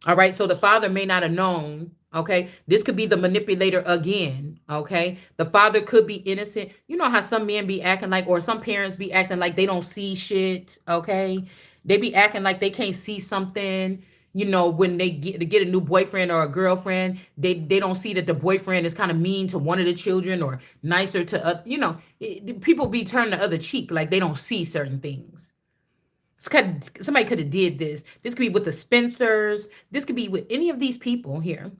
All right. So the father may not have known. Okay. This could be the manipulator again. Okay. The father could be innocent. You know how some men be acting like, or some parents be acting like they don't see shit. Okay. They be acting like they can't see something. When they get a new boyfriend or a girlfriend, they don't see that the boyfriend is kind of mean to one of the children or nicer to, people be turning the other cheek like they don't see certain things. Somebody could have did this. This could be with the Spencers. This could be with any of these people here.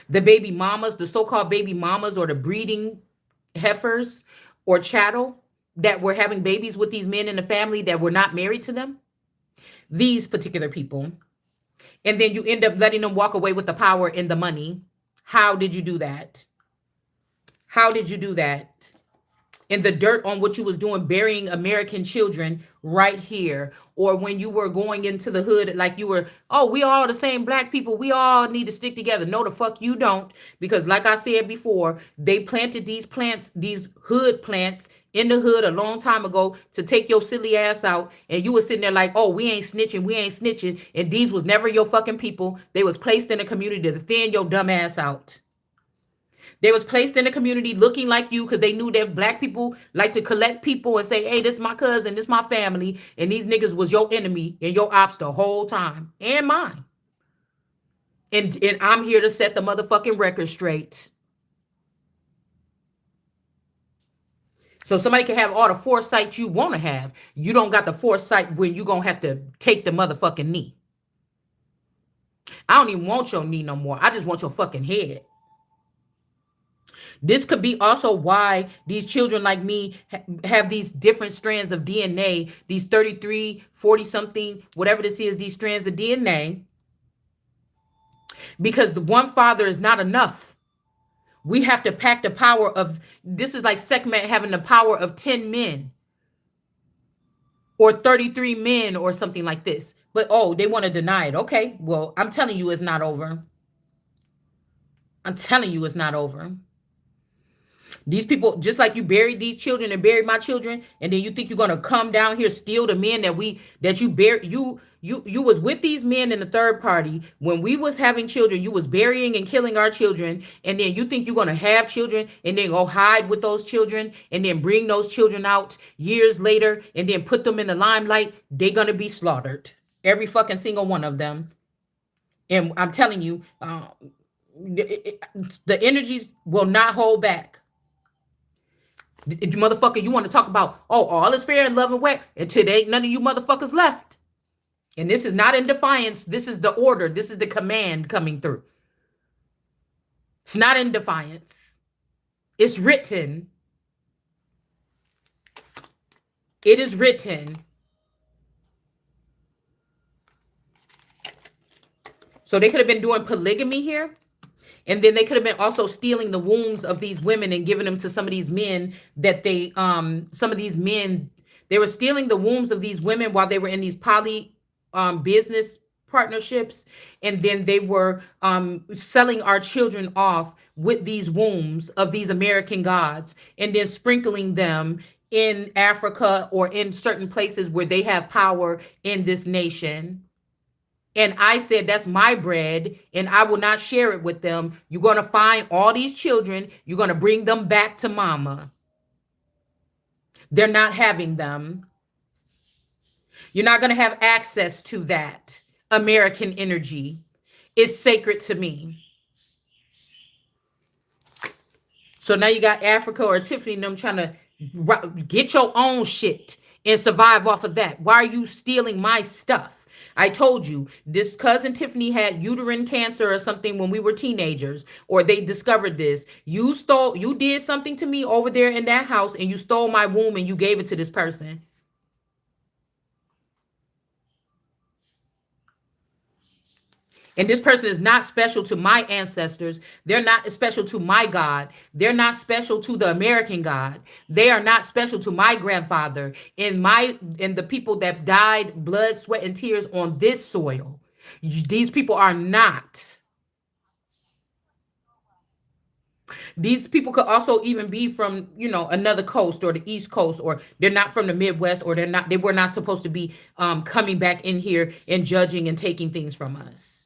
The baby mamas, the so-called baby mamas, or the breeding heifers or chattel that were having babies with these men in the family that were not married to them. These particular people. And then you end up letting them walk away with the power and the money. How did you do that? How did you do that? In the dirt on what you was doing, burying American children right here. Or when you were going into the hood, like you were, oh, we all the same black people. We all need to stick together. No, the fuck you don't. Because like I said before, they planted these plants, these hood plants in the hood a long time ago to take your silly ass out. And you were sitting there like, oh, we ain't snitching. And these was never your fucking people. They was placed in a community to thin your dumb ass out. They was placed in the community looking like you because they knew that black people like to collect people and say, hey, this is my cousin, this is my family. And these niggas was your enemy and your ops the whole time. And mine. And I'm here to set the motherfucking record straight. So somebody can have all the foresight you want to have. You don't got the foresight when you going to have to take the motherfucking knee. I don't even want your knee no more. I just want your fucking head. This could be also why these children like me have these different strands of DNA, these 33, 40 something, whatever this is, these strands of DNA, because the one father is not enough. We have to pack the power of, this is like Sekhmet having the power of 10 men or 33 men or something like this. But, oh, they want to deny it. Okay, well, I'm telling you it's not over. I'm telling you it's not over. These people, just like you buried these children and buried my children, and then you think you're gonna come down here, steal the men that you buried. You was with these men in the third party when we was having children. You was burying and killing our children, and then you think you're gonna have children and then go hide with those children and then bring those children out years later and then put them in the limelight. They're gonna be slaughtered, every fucking single one of them. And I'm telling you, the energies will not hold back. Motherfucker, you want to talk about, oh, all is fair in love and way. Until ain't none of you motherfuckers left. And this is not in defiance. This is the order. This is the command coming through. It's not in defiance. It's written. It is written. So they could have been doing polygamy here. And then they could have been also stealing the wombs of these women and giving them to some of these men that they, some of these men, they were stealing the wombs of these women while they were in these poly business partnerships. And then they were selling our children off with these wombs of these American gods and then sprinkling them in Africa or in certain places where they have power in this nation. And I said, that's my bread, and I will not share it with them. You're going to find all these children. You're going to bring them back to mama. They're not having them. You're not going to have access to that American energy. It's sacred to me. So now you got Africa or Tiffany and them trying to get your own shit and survive off of that. Why are you stealing my stuff? I told you, this cousin Tiffany had uterine cancer or something when we were teenagers, or they discovered this. You did something to me over there in that house, and you stole my womb and you gave it to this person. And this person is not special to my ancestors. They're not special to my God. They're not special to the American God. They are not special to my grandfather and the people that died blood, sweat, and tears on this soil. These people are not. These people could also even be from, another coast or the East Coast, or they're not from the Midwest, or they were not supposed to be coming back in here and judging and taking things from us.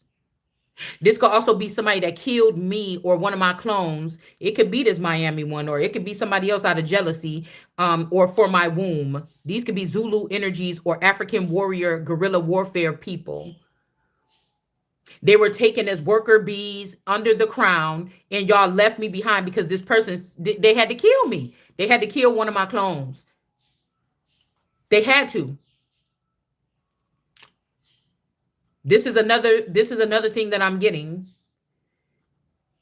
This could also be somebody that killed me or one of my clones. It could be this Miami one, or it could be somebody else out of jealousy, or for my womb. These could be Zulu energies or African warrior guerrilla warfare people. They were taken as worker bees under the crown, and y'all left me behind because this person, they had to kill me. They had to kill one of my clones. They had to. This is another thing that I'm getting.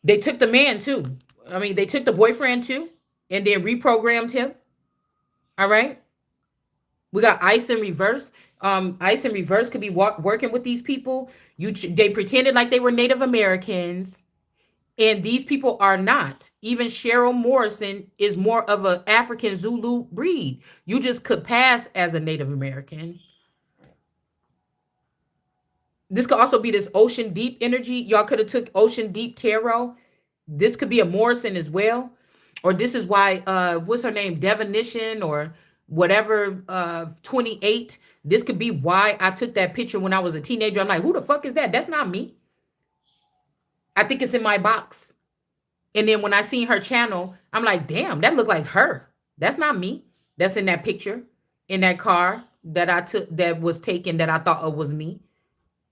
They took the man too. I mean, they took the boyfriend too, and then reprogrammed him. All right. We got ice in reverse. Ice in reverse could be working with these people. They pretended like they were Native Americans, and these people are not. Even Cheryl Morrison is more of an African Zulu breed. You just could pass as a Native American. This could also be this Ocean Deep energy. Y'all could have took Ocean Deep Tarot. This could be a Morrison as well. Or this is why, what's her name? Definition or whatever, 28. This could be why I took that picture when I was a teenager. I'm like, who the fuck is that? That's not me. I think it's in my box. And then when I seen her channel, I'm like, damn, that looked like her. That's not me. That's in that picture, in that car that I took, that was taken, that I thought it was me.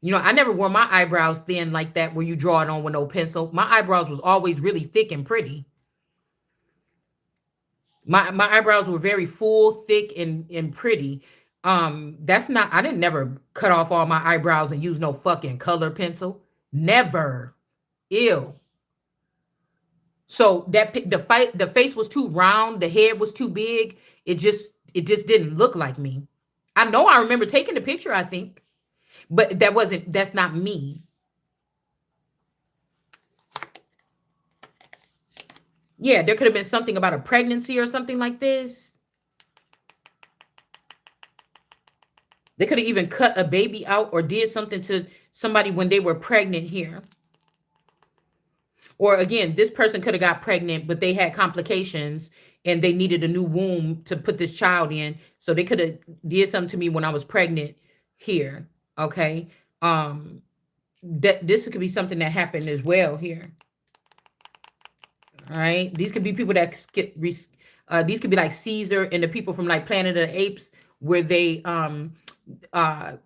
You know, I never wore my eyebrows thin like that where you draw it on with no pencil. My eyebrows was always really thick and pretty. My eyebrows were very full, thick, and pretty. That's not, I didn't never cut off all my eyebrows and use no fucking color pencil. Never. Ew. So the face was too round, the head was too big. It just didn't look like me. I know I remember taking the picture, I think, but that's not me. Yeah, there could have been something about a pregnancy or something like this. They could have even cut a baby out or did something to somebody when they were pregnant here. Or again, this person could have got pregnant, but they had complications and they needed a new womb to put this child in. So they could have did something to me when I was pregnant here. Okay. That this could be something that happened as well here. All right. These could be people that skip these could be like Caesar and the people from like Planet of the Apes, where uh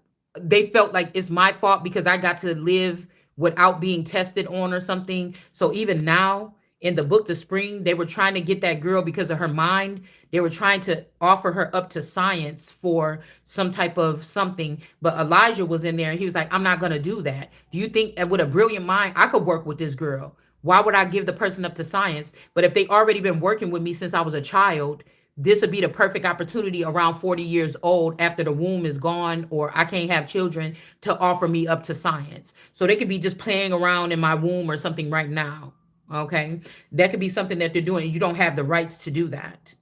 they felt like it's my fault because I got to live without being tested on or something. So even now in the book The Spring, they were trying to get that girl because of her mind. They were trying to offer her up to science for some type of something. But Elijah was in there and he was like, I'm not going to do that. Do you think with a brilliant mind, I could work with this girl? Why would I give the person up to science? But if they already been working with me since I was a child, this would be the perfect opportunity around 40 years old after the womb is gone or I can't have children to offer me up to science. So they could be just playing around in my womb or something right now. Okay. That could be something that they're doing. You don't have the rights to do that.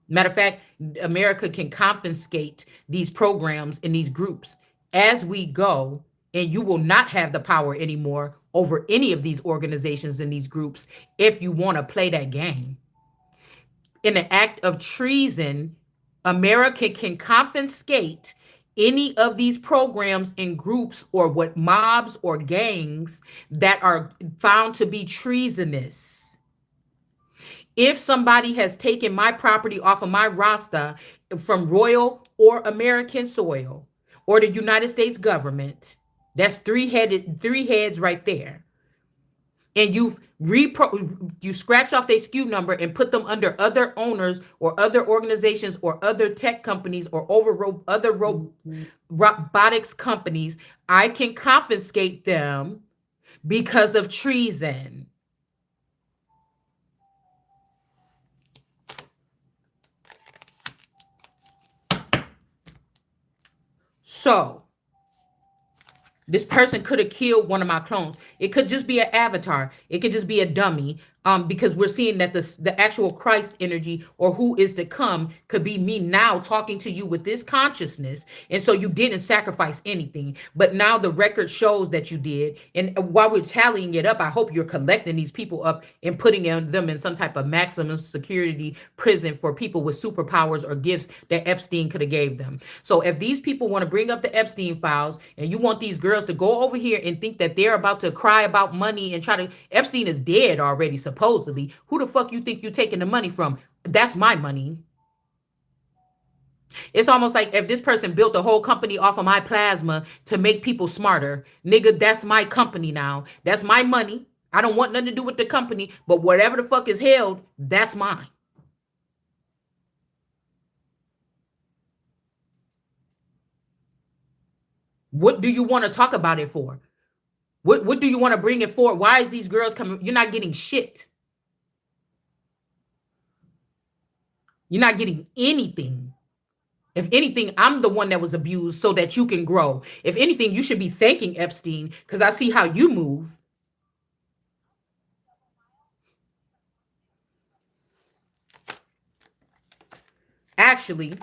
Matter of fact, America can confiscate these programs and these groups as we go, and you will not have the power anymore over any of these organizations and these groups if you want to play that game. In an act of treason, America can confiscate any of these programs and groups or what mobs or gangs that are found to be treasonous. If somebody has taken my property off of my roster from royal or American soil or the United States government, that's three heads right there. And you scratch off their SKU number and put them under other owners or other organizations or other tech companies or other robotics companies, I can confiscate them because of treason. So this person could have killed one of my clones. It could just be an avatar. It could just be a dummy. Because we're seeing that the actual Christ energy or who is to come could be me now talking to you with this consciousness. And so you didn't sacrifice anything. But now the record shows that you did. And while we're tallying it up, I hope you're collecting these people up and putting them in some type of maximum security prison for people with superpowers or gifts that Epstein could have gave them. So if these people want to bring up the Epstein files and you want these girls to go over here and think that they're about to cry about money and try to, Epstein is dead already, supposedly. Who the fuck you think you're taking the money from? That's my money. It's almost like if this person built a whole company off of my plasma to make people smarter, nigga, that's my company now. That's my money. I don't want nothing to do with the company, but whatever the fuck is held, that's mine. What do you want to talk about it for? What do you want to bring it for? Why is these girls coming? You're not getting shit. You're not getting anything. If anything, I'm the one that was abused so that you can grow. If anything, you should be thanking Epstein because I see how you move. Actually,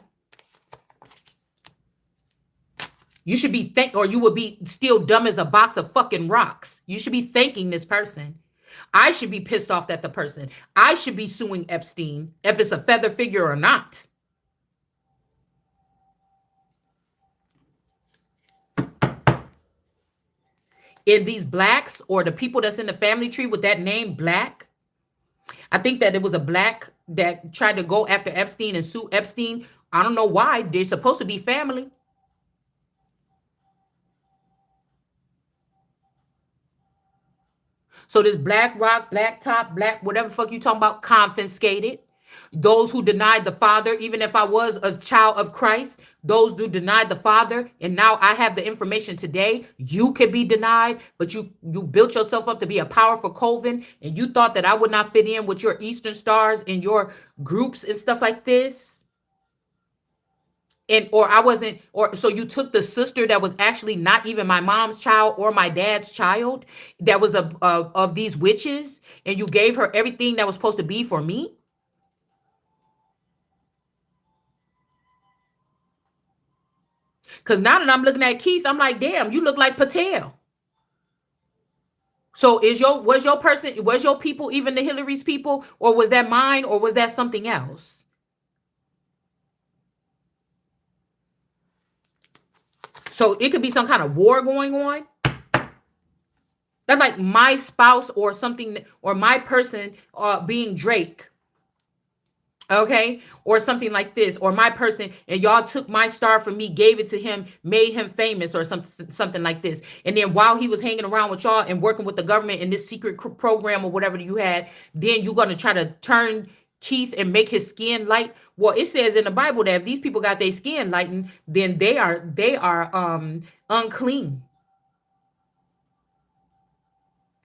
you should be or you would be still dumb as a box of fucking rocks. You should be thanking this person. I should be pissed off at the person. I should be suing Epstein if it's a feather figure or not. In these blacks or the people that's in the family tree with that name Black, I think that it was a black that tried to go after Epstein and sue Epstein. I don't know why. They're supposed to be family. So this black rock, black top, black whatever fuck you talking about, confiscated. Those who denied the Father, even if I was a child of Christ, those who denied the Father, and now I have the information today, you could be denied, but you built yourself up to be a powerful coven, and you thought that I would not fit in with your Eastern stars and your groups and stuff like this. And or I wasn't, or so you took the sister that was actually not even my mom's child or my dad's child, that was of these witches, and you gave her everything that was supposed to be for me. Because now that I'm looking at Keith, I'm like, damn, you look like Patel. So was your person, was your people even the Hillary's people, or was that mine, or was that something else? So it could be some kind of war going on. That's like my spouse or something, or my person being Drake, okay, or something like this, or my person, and y'all took my star from me, gave it to him, made him famous, or something like this. And then while he was hanging around with y'all and working with the government in this secret program or whatever you had, then you're gonna try to turn Keith and make his skin light. Well, it says in the Bible that if these people got their skin lightened, then they are unclean.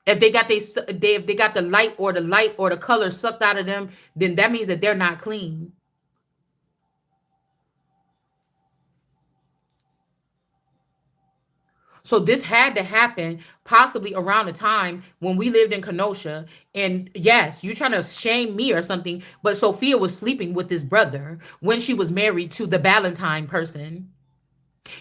If they got the light or the color sucked out of them, then that means that they're not clean. So this had to happen possibly around the time when we lived in Kenosha. And yes, you trying to shame me or something, but Sophia was sleeping with this brother when she was married to the Valentine person.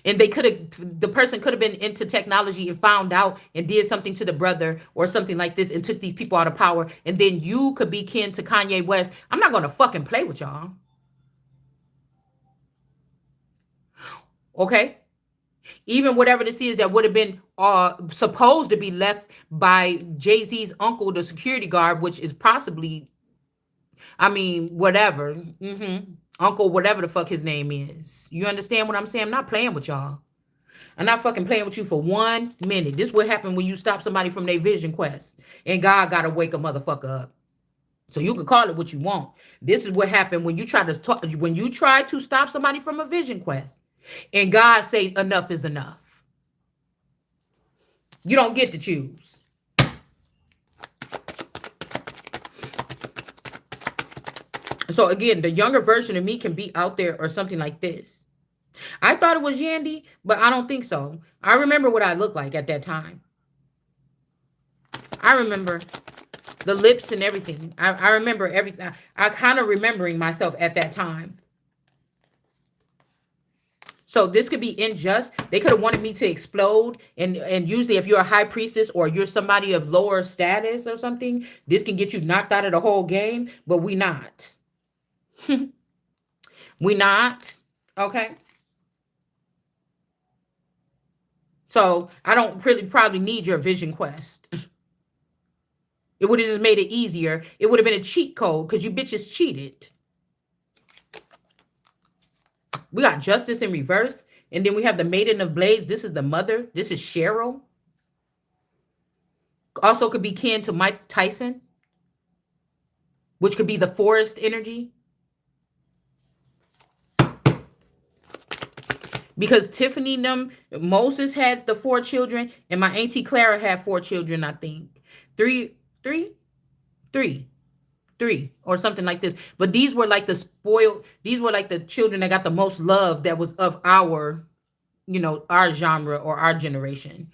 And the person could have been into technology and found out and did something to the brother or something like this and took these people out of power. And then you could be kin to Kanye West. I'm not going to fucking play with y'all. Okay? Even whatever this is that would have been supposed to be left by Jay-Z's uncle, the security guard, which is possibly, I mean, whatever. Uncle, whatever the fuck his name is. You understand what I'm saying? I'm not playing with y'all. I'm not fucking playing with you for 1 minute. This what happened when you stop somebody from their vision quest. And God got to wake a motherfucker up. So you can call it what you want. This is what happened when you try to talk, when you try to stop somebody from a vision quest. And God say enough is enough. You don't get to choose. So again, the younger version of me can be out there or something like this. I thought it was Yandy, but I don't think so. I remember what I looked like at that time. I remember the lips and everything. I remember everything. I kind of remembering myself at that time. So this could be unjust. They could have wanted me to explode. And usually if you're a high priestess or you're somebody of lower status or something, this can get you knocked out of the whole game. But we not. We not. Okay. So I don't really probably need your vision quest. It would have just made it easier. It would have been a cheat code because you bitches cheated. We got justice in reverse. And then we have the Maiden of Blades. This is the mother. This is Cheryl. Also could be kin to Mike Tyson, which could be the forest energy. Because Tiffany Moses has the 4 children, and my auntie Clara had 4 children, I think. Three, or something like this. But these were like the spoiled, these were like the children that got the most love that was of our, our genre or our generation.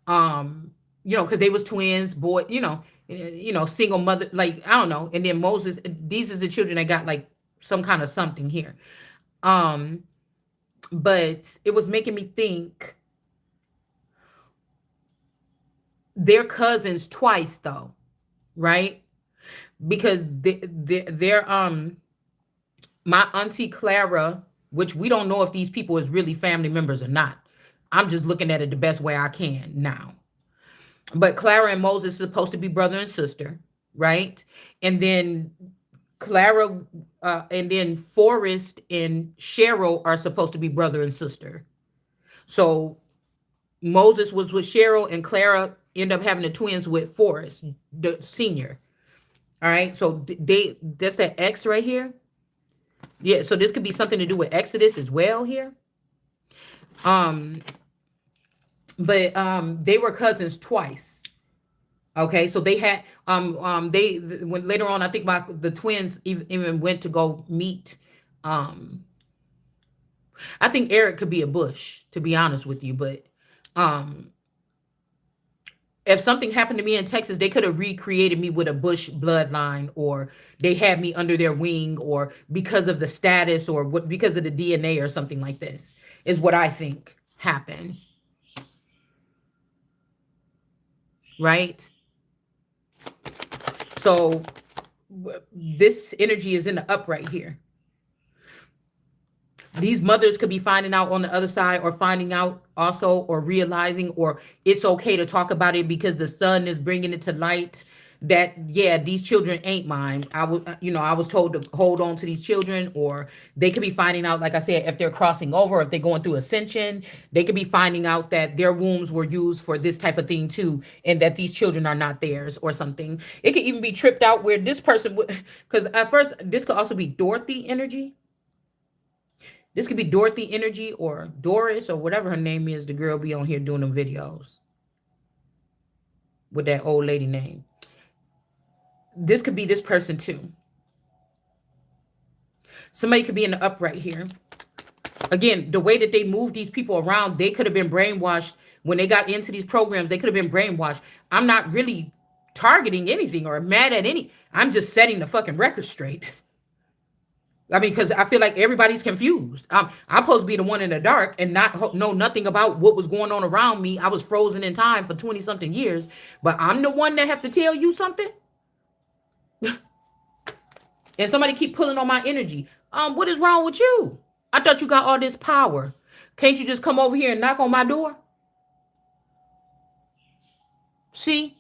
Because they was twins, boy, single mother, like, I don't know. And then Moses, these is the children that got like some kind of something here. But it was making me think they're cousins twice though, right? Because they're my auntie Clara, which we don't know if these people is really family members or not. I'm just looking at it the best way I can now. But Clara and Moses is supposed to be brother and sister, right? And then Clara, and then Forrest and Cheryl are supposed to be brother and sister. So Moses was with Cheryl, and Clara ended up having the twins with Forrest, the senior. All right, so they that's that X right here. Yeah, so this could be something to do with Exodus as well here. Um, but they were cousins twice. Okay, so they had when later on I think the twins even went to go meet. Um, I think Eric could be a Bush, to be honest with you, but um if something happened to me in Texas, they could have recreated me with a Bush bloodline, or they had me under their wing, or because of the status, or what because of the DNA or something like this, is what I think happened, right? So this energy is in the upright here. These mothers could be finding out on the other side, or finding out also, or realizing, or it's okay to talk about it because the sun is bringing it to light that, yeah, these children ain't mine. I was told to hold on to these children. Or they could be finding out, like I said, if they're crossing over, if they're going through ascension, they could be finding out that their wombs were used for this type of thing too, and that these children are not theirs or something. It could even be tripped out where this person would, because at first this could also be Dorothy energy. This could be Dorothy energy, or Doris, or whatever her name is. The girl be on here doing them videos with that old lady name. This could be this person too. Somebody could be in the upright here. Again, the way that they move these people around, they could have been brainwashed when they got into these programs. They could have been brainwashed. I'm not really targeting anything or mad at any. I'm just setting the fucking record straight. I mean, because I feel like everybody's confused. I'm supposed to be the one in the dark and not know nothing about what was going on around me. I was frozen in time for 20 something years, but I'm the one that have to tell you something. And somebody keep pulling on my energy. What is wrong with you? I thought you got all this power. Can't you just come over here and knock on my door? See?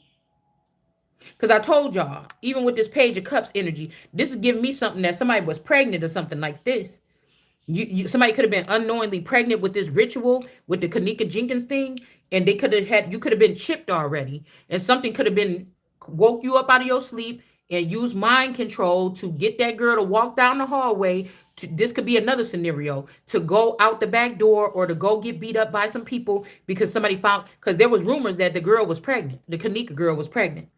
Because I told y'all, even with this Page of Cups energy, this is giving me something that somebody was pregnant or something like this. Somebody could have been unknowingly pregnant with this ritual, with the Kanika Jenkins thing, and they could have had, you could have been chipped already, and something could have been woke you up out of your sleep and used mind control to get that girl to walk down the hallway. This could be another scenario, to go out the back door, or to go get beat up by some people because somebody found, because there was rumors that the girl was pregnant, the Kanika girl was pregnant.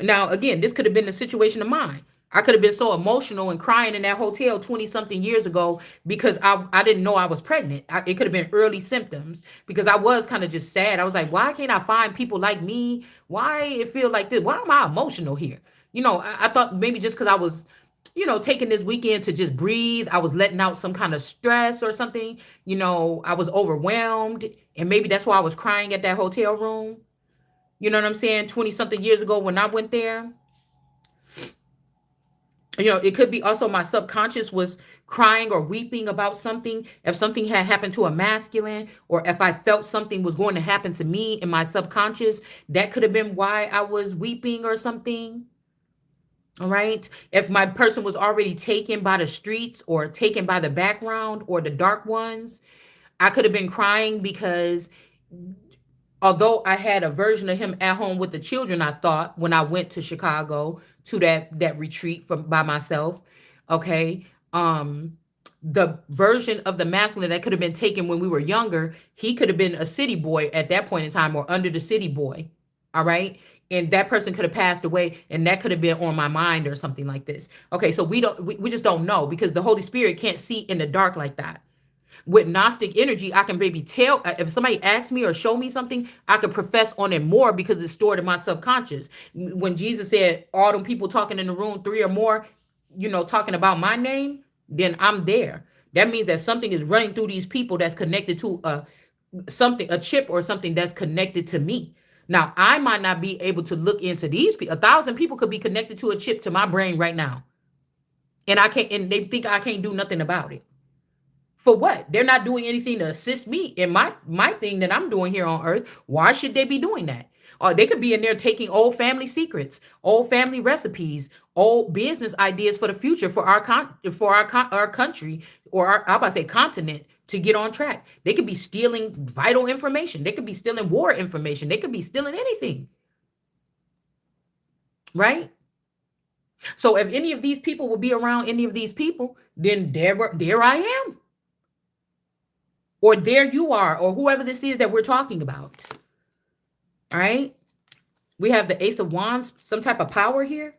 Now, again, this could have been a situation of mine. I could have been so emotional and crying in that hotel 20 something years ago because I didn't know I was pregnant. It could have been early symptoms because I was kind of just sad. I was like, why can't I find people like me? Why it feel like this? Why am I emotional here? I thought maybe just because I was, taking this weekend to just breathe. I was letting out some kind of stress or something. I was overwhelmed. And maybe that's why I was crying at that hotel room. You know what I'm saying? 20 something years ago when I went there. It could be also my subconscious was crying or weeping about something. If something had happened to a masculine, or if I felt something was going to happen to me in my subconscious, that could have been why I was weeping or something. All right. If my person was already taken by the streets, or taken by the background, or the dark ones, I could have been crying because although I had a version of him at home with the children, I thought when I went to Chicago to that retreat by myself, okay, the version of the masculine that could have been taken when we were younger, he could have been a city boy at that point in time, or under the city boy, all right, and that person could have passed away, and that could have been on my mind or something like this. Okay, so we just don't know, because the Holy Spirit can't see in the dark like that. With Gnostic energy, I can maybe tell if somebody asks me or show me something, I could profess on it more because it's stored in my subconscious. When Jesus said, all them people talking in the room, three or more, talking about my name, then I'm there. That means that something is running through these people that's connected to a chip or something that's connected to me. Now, I might not be able to look into these people. 1,000 people could be connected to a chip to my brain right now. And they think I can't do nothing about it. For what? They're not doing anything to assist me in my thing that I'm doing here on earth. Why should they be doing that? Or they could be in there taking old family secrets, old family recipes, old business ideas for the future for our country, or I'm about to say continent, to get on track. They could be stealing vital information. They could be stealing war information. They could be stealing anything, right? So if any of these people will be around any of these people, then there I am, or there you are, or whoever this is that we're talking about. All right. We have the Ace of Wands, some type of power here.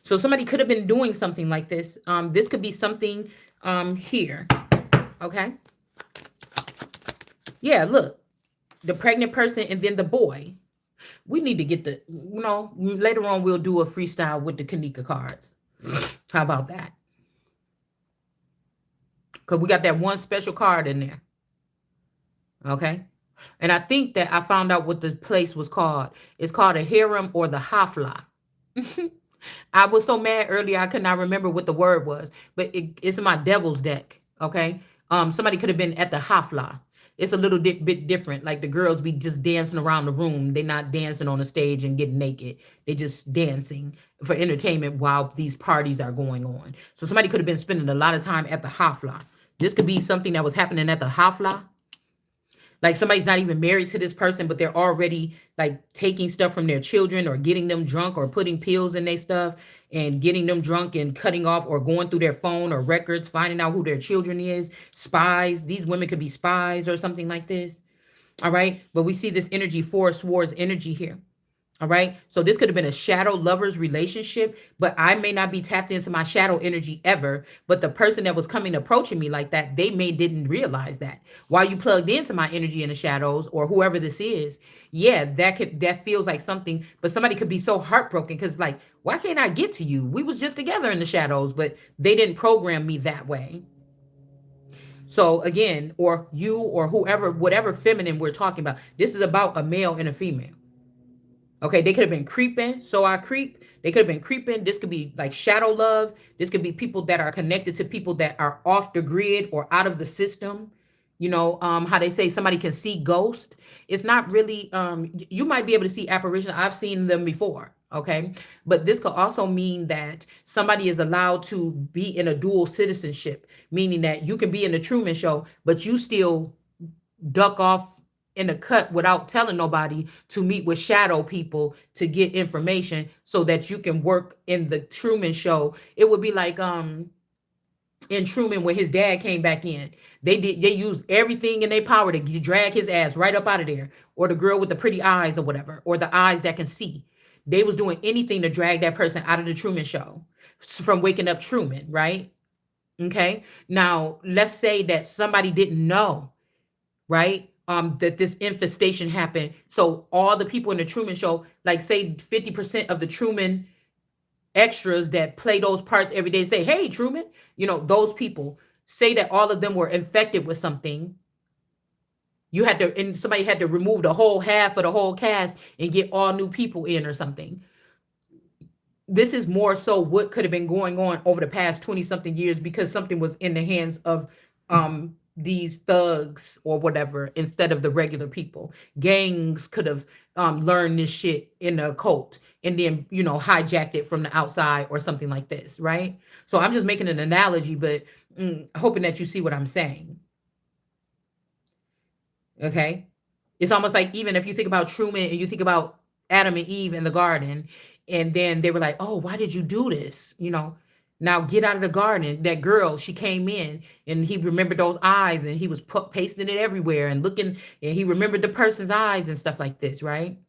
So somebody could have been doing something like this. This could be something here. Okay. Yeah, look. The pregnant person and then the boy. We need to get the, later on we'll do a freestyle with the Kanika cards. How about that? Because we got that one special card in there. Okay. And I think that I found out what the place was called. It's called a harem or the hafla. I was so mad earlier I could not remember what the word was, but it's in my devil's deck. Okay. Somebody could have been at the hafla. It's a little bit different. Like the girls be just dancing around the room. They're not dancing on the stage and getting naked. They just dancing for entertainment while these parties are going on. So somebody could have been spending a lot of time at the hafla. This could be something that was happening at the hafla. Like somebody's not even married to this person, but they're already like taking stuff from their children or getting them drunk or putting pills in their stuff and getting them drunk and cutting off or going through their phone or records, finding out who their children is, spies. These women could be spies or something like this. All right. But we see this energy, Four Swords energy here. All right. So this could have been a shadow lovers relationship, but I may not be tapped into my shadow energy ever. But the person that was coming approaching me like that, they didn't realize that. While you plugged into my energy in the shadows or whoever this is, yeah, that feels like something. But somebody could be so heartbroken because like, why can't I get to you? We was just together in the shadows, but they didn't program me that way. So again, or you or whoever, whatever feminine we're talking about, this is about a male and a female. Okay, they could have been creeping. So I creep. They could have been creeping. This could be like shadow love. This could be people that are connected to people that are off the grid or out of the system. How they say somebody can see ghost. It's not really, you might be able to see apparitions. I've seen them before. Okay. But this could also mean that somebody is allowed to be in a dual citizenship, meaning that you can be in the Truman Show, but you still duck off in a cut without telling nobody to meet with shadow people to get information so that you can work in the Truman Show. It would be like in Truman when his dad came back in. They used everything in their power to drag his ass right up out of there, or the girl with the pretty eyes or whatever, or the eyes that can see. They was doing anything to drag that person out of the Truman Show from waking up Truman, right? Okay. Now, let's say that somebody didn't know, right? That this infestation happened. So all the people in the Truman Show, like say 50% of the Truman extras that play those parts every day say, hey, Truman, those people say that all of them were infected with something. And somebody had to remove the whole half of the whole cast and get all new people in or something. This is more so what could have been going on over the past 20 something years because something was in the hands of these thugs or whatever instead of the regular people. Gangs could have learned this shit in the occult and then hijacked it from the outside or something like this, right? So I'm just making an analogy, but hoping that you see what I'm saying. Okay. It's almost like even if you think about Truman and you think about Adam and Eve in the garden, and then they were like, oh, why did you do this? Now get out of the garden. That girl, she came in and he remembered those eyes and he was pasting it everywhere and looking, and he remembered the person's eyes and stuff like this, right?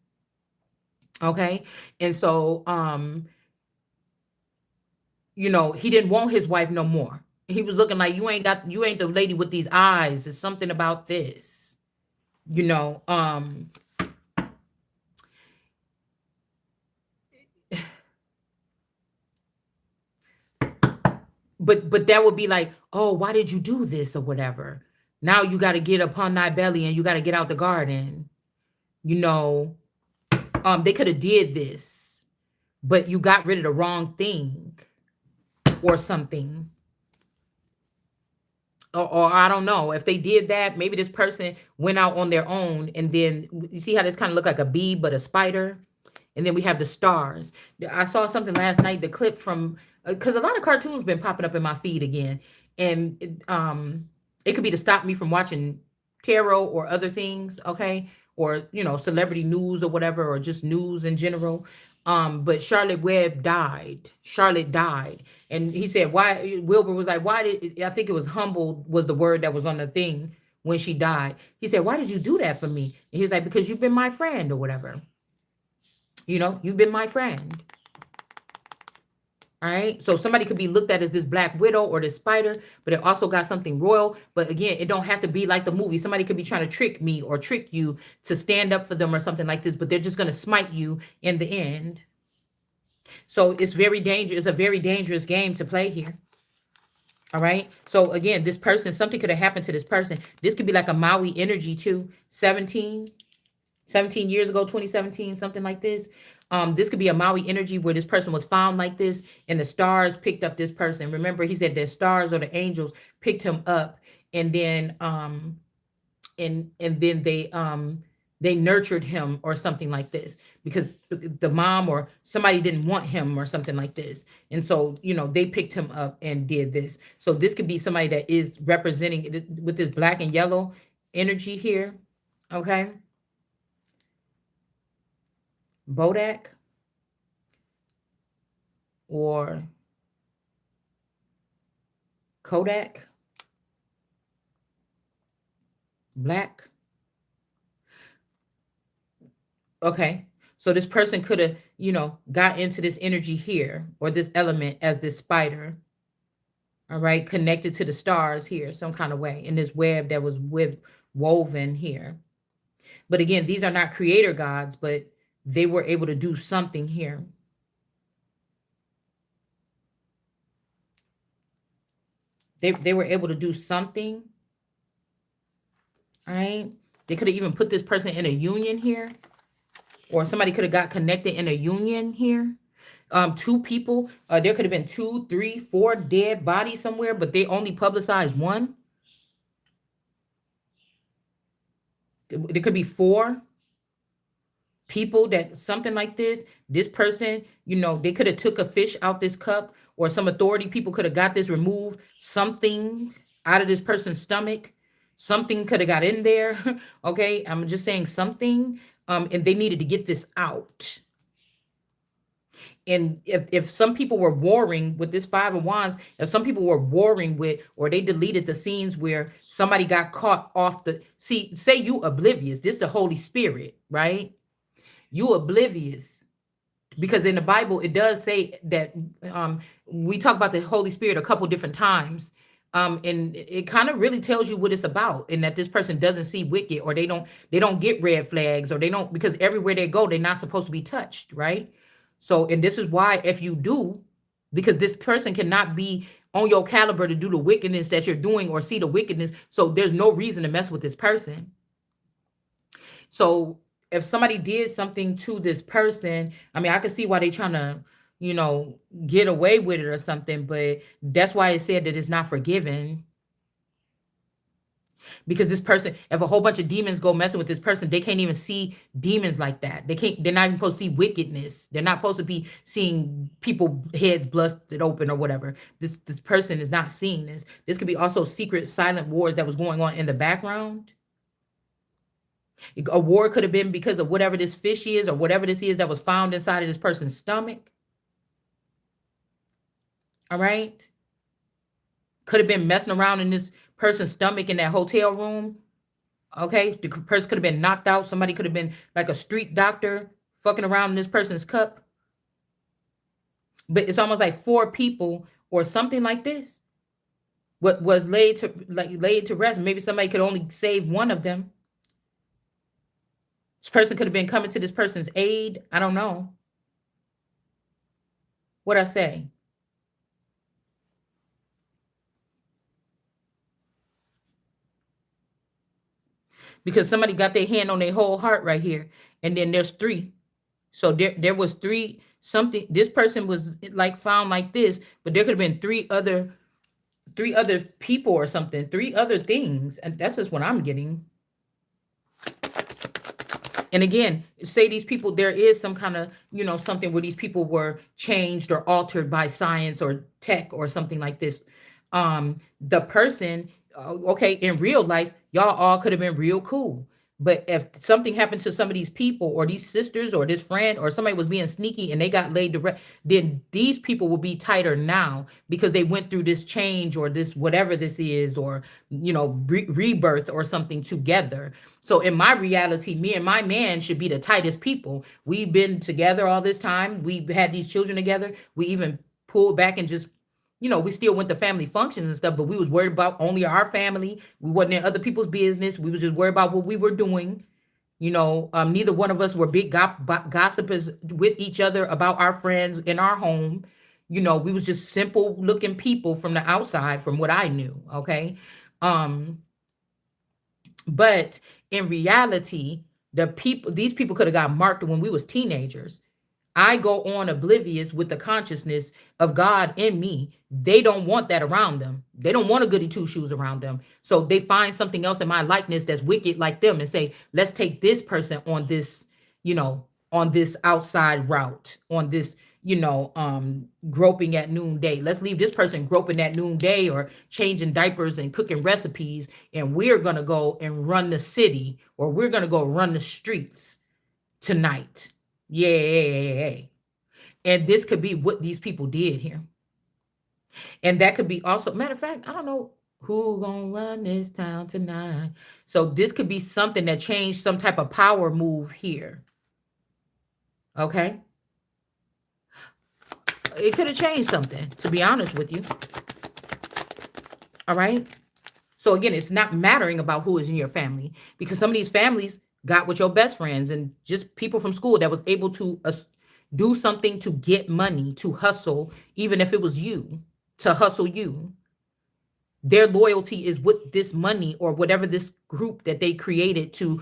Okay. And so, he didn't want his wife no more. He was looking like, you ain't the lady with these eyes. There's something about this, but that would be like, oh, why did you do this or whatever? Now you got to get upon thy belly and you got to get out the garden. They could have did this, but you got rid of the wrong thing or something. or I don't know if they did that. Maybe this person went out on their own, and then you see how this kind of look like a bee, but a spider. And then we have the stars. I saw something last night, the clip from because a lot of cartoons been popping up in my feed again, and it could be to stop me from watching tarot or other things, okay, or celebrity news or whatever, or just news in general. But Charlotte Webb died. Charlotte died, and he said, "Why?" Wilbur was like, "Why did?" I think it was humbled was the word that was on the thing when she died. He said, "Why did you do that for me?" And he was like, "Because you've been my friend or whatever." You've been my friend. All right. So somebody could be looked at as this black widow or this spider, but it also got something royal. But again, it don't have to be like the movie. Somebody could be trying to trick me or trick you to stand up for them or something like this, but they're just going to smite you in the end. So it's very dangerous. It's a very dangerous game to play here. All right. So again, this person, something could have happened to this person. This could be like a Maui energy too. 17 years ago, 2017, something like this. This could be a Maui energy where this person was found like this, and the stars picked up this person. Remember, he said the stars or the angels picked him up, and then and then they nurtured him or something like this, because the mom or somebody didn't want him or something like this, and so they picked him up and did this. So this could be somebody that is representing with this black and yellow energy here. Okay. Bodak or Kodak, black. Okay. So this person could have, got into this energy here or this element as this spider, all right, connected to the stars here, some kind of way in this web that was woven here. But again, these are not creator gods, but they were able to do something here. They were able to do something. All right. They could have even put this person in a union here, or somebody could have got connected in a union here. Two people, there could have been 2, 3, 4 dead bodies somewhere, but they only publicized one. There could be 4 people that something like this person, they could have took a fish out this cup, or some authority people could have got this removed, something out of this person's stomach, something could have got in there. Okay, I'm just saying something, and they needed to get this out. And if some people were warring with this 5 of Wands, if some people were warring with, or they deleted the scenes where somebody got caught off the, see, say you oblivious, this the Holy Spirit, right? You oblivious, because in the Bible it does say that, we talk about the Holy Spirit a couple different times, and it kind of really tells you what it's about, and that this person doesn't see wicked, or they don't get red flags, or they don't, because everywhere they go they're not supposed to be touched, right? So, and this is why if you do, because this person cannot be on your caliber to do the wickedness that you're doing or see the wickedness, so there's no reason to mess with this person. So if somebody did something to this person, I mean, I could see why they trying to, get away with it or something, but that's why it said that it's not forgiven. Because this person, if a whole bunch of demons go messing with this person, they can't even see demons like that. They're not even supposed to see wickedness. They're not supposed to be seeing people heads busted open or whatever. This person is not seeing this. This could be also secret silent wars that was going on in the background. A war could have been because of whatever this fish is, or whatever this is that was found inside of this person's stomach. All right. Could have been messing around in this person's stomach in that hotel room. Okay. The person could have been knocked out. Somebody could have been like a street doctor fucking around in this person's cup. But it's almost like 4 people or something like this. What was laid to rest. Maybe somebody could only save one of them. This person could have been coming to this person's aid. I don't know. What'd I say? Because somebody got their hand on their whole heart right here. And then there's 3. So there was 3 something. This person was like found like this, but there could have been 3 other three other people or something, three other things. And that's just what I'm getting. And again, say these people, there is some kind of, something where these people were changed or altered by science or tech or something like this. The person, okay, in real life, y'all all could have been real cool. But if something happened to some of these people or these sisters or this friend or somebody was being sneaky and they got laid to rest, then these people will be tighter now because they went through this change or this whatever this is, or rebirth or something together. So in my reality, me and my man should be the tightest people. We've been together all this time. We've had these children together. We even pulled back and just, we still went to family functions and stuff, but we was worried about only our family. We wasn't in other people's business. We was just worried about what we were doing. Neither one of us were big gossipers with each other about our friends in our home. We was just simple looking people from the outside, from what I knew. Okay. But in reality, these people could have got marked when we was teenagers. I go on oblivious with the consciousness of God in me. They don't want that around them. They don't want a goody two shoes around them. So they find something else in my likeness that's wicked like them and say, let's take this person on this, on this outside route, on this, groping at noonday. Let's leave this person groping at noonday or changing diapers and cooking recipes. And we're going to go and run the city, or we're going to go run the streets tonight. Yeah. And this could be what these people did here. And that could be also, matter of fact, I don't know who gonna run this town tonight. So this could be something that changed, some type of power move here. Okay. It could have changed something, to be honest with you. All right. So again, it's not mattering about who is in your family, because some of these families got with your best friends and just people from school that was able to do something to get money, to hustle, even if it was you, to hustle you. Their loyalty is with this money or whatever this group that they created to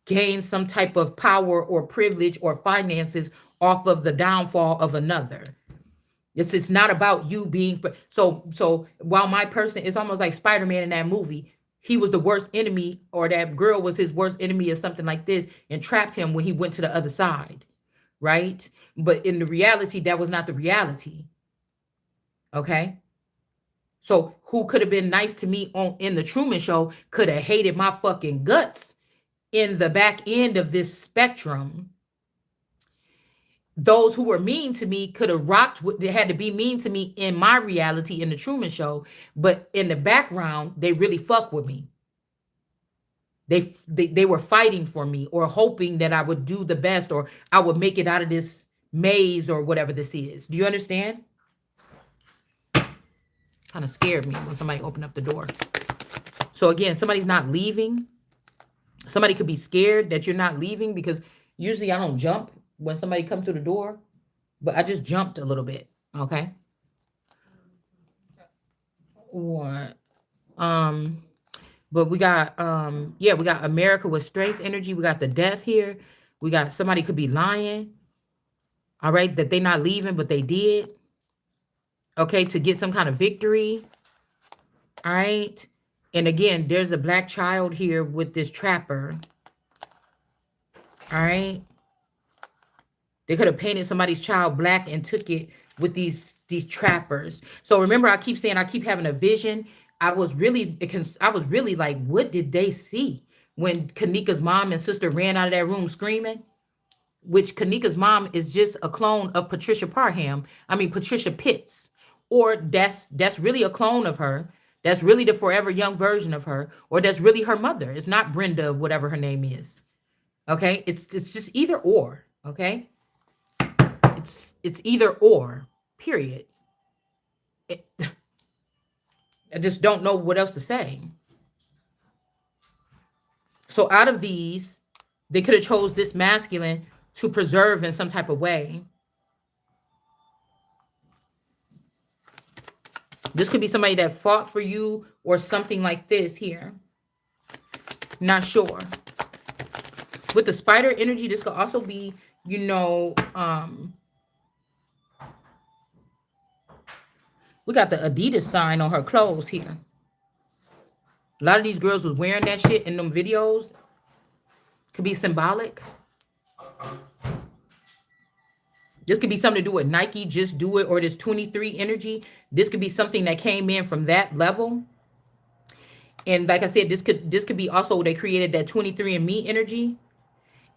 gain some type of power or privilege or finances off of the downfall of another. It's not about you being so while my person is almost like Spider-Man in that movie. He was the worst enemy, or that girl was his worst enemy or something like this, and trapped him when he went to the other side, right? But in the reality, that was not the reality. Okay. So who could have been nice to me in the Truman Show could have hated my fucking guts in the back end of this spectrum. Those who were mean to me could have rocked with, they had to be mean to me in my reality in the Truman Show, but in the background, they really fuck with me. They were fighting for me or hoping that I would do the best or I would make it out of this maze or whatever this is. Do you understand? Kind of scared me when somebody opened up the door. So again, somebody's not leaving. Somebody could be scared that you're not leaving, because usually I don't jump when somebody comes through the door, but I just jumped a little bit. Okay. What? But we got we got America with strength energy. We got the death here. We got somebody could be lying. All right, that they not leaving, but they did. Okay, to get some kind of victory. All right. And again, there's a black child here with this trapper. All right. They could have painted somebody's child black and took it with these trappers. So remember, I keep saying I keep having a vision. I was really like, what did they see when Kanika's mom and sister ran out of that room screaming? Which Kanika's mom is just a clone of Patricia Pitts, or that's really a clone of her. That's really the forever young version of her, or that's really her mother. It's not Brenda, whatever her name is. Okay, it's just either or. Okay. It's either or, period. I just don't know what else to say. So out of these, they could have chose this masculine to preserve in some type of way. This could be somebody that fought for you or something like this here. Not sure. With the spider energy, this could also be, We got the Adidas sign on her clothes here. A lot of these girls was wearing that shit in them videos. Could be symbolic. This could be something to do with Nike, just do it, or this 23 energy. This could be something that came in from that level. And like I said, this could be also they created that 23andMe energy.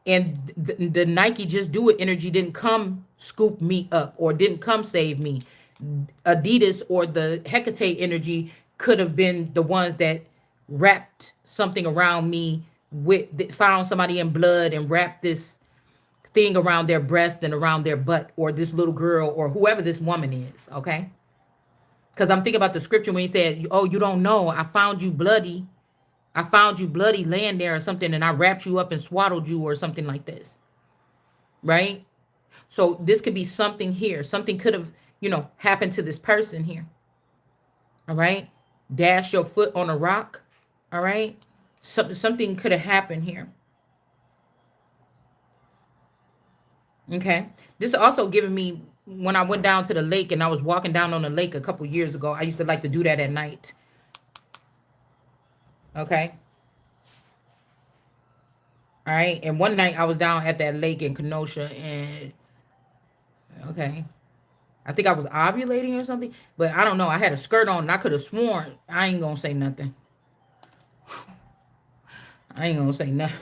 And the Nike just do it energy didn't come scoop me up or didn't come save me. Adidas or the Hecate energy could have been the ones that wrapped something around me with found somebody in blood and wrapped this thing around their breast and around their butt, or this little girl or whoever this woman is. Okay, because I'm thinking about the scripture when he said, oh, you don't know, I found you bloody laying there or something, and I wrapped you up and swaddled you or something like this, right? So this could be something here. Something could have, happened to this person here. All right. Dash your foot on a rock. All right. Something could have happened here. Okay. This also giving me, when I went down to the lake and I was walking down on the lake a couple years ago, I used to like to do that at night. Okay. All right. And one night I was down at that lake in Kenosha and, okay, I think I was ovulating or something, but I don't know. I had a skirt on and I could have sworn, I ain't going to say nothing. I ain't going to say nothing.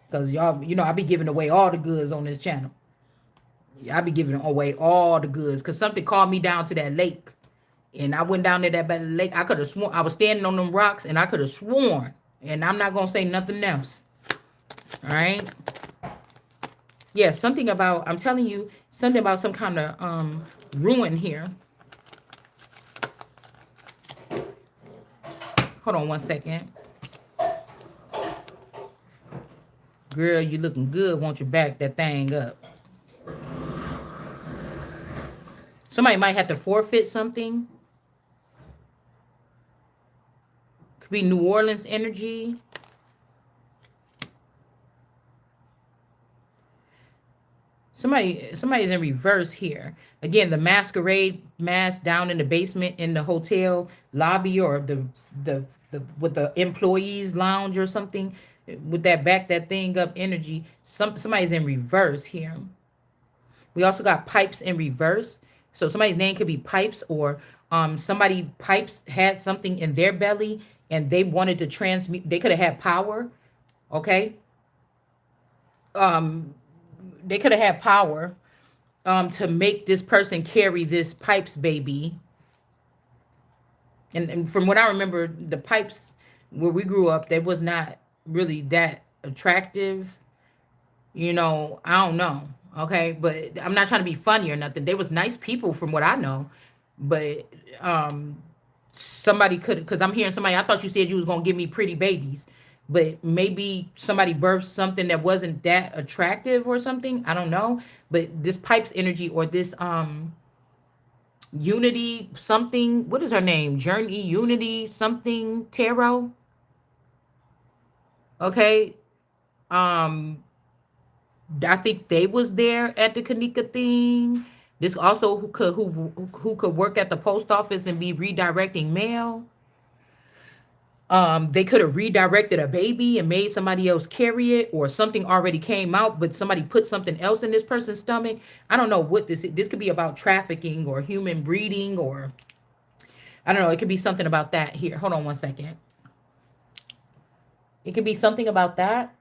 Because y'all, I be giving away all the goods on this channel. I be giving away all the goods. Because something called me down to that lake. And I went down there that by the lake. I could have sworn, I was standing on them rocks and I could have sworn. And I'm not going to say nothing else. All right. Yeah, something about, I'm telling you, something about some kind of ruin here. Hold on one second. Girl, you looking good. Won't you back that thing up? Somebody might have to forfeit something. Could be New Orleans energy. Somebody's in reverse here. Again, the masquerade mask down in the basement in the hotel lobby, or the with the employees lounge or something, with that thing up energy. Somebody's in reverse here. We also got Pipes in reverse. So somebody's name could be Pipes, or somebody Pipes had something in their belly and they wanted to transmute. They could have had power. Okay. They could have had power to make this person carry this Pipes baby. And from what I remember, the Pipes where we grew up, they was not really that attractive. I don't know. Okay. But I'm not trying to be funny or nothing. They was nice people from what I know. But somebody could, because I'm hearing somebody, I thought you said you was going to give me pretty babies. But maybe somebody birthed something that wasn't that attractive or something. I don't know. But this Pipes energy, or this Unity something. What is her name? Journey Unity something Tarot. Okay. I think they was there at the Kanika thing. This also who could work at the post office and be redirecting mail. They could have redirected a baby and made somebody else carry it, or something already came out, but somebody put something else in this person's stomach. I don't know what this is. This could be about trafficking or human breeding, or I don't know. It could be something about that here. Hold on one second. It could be something about that.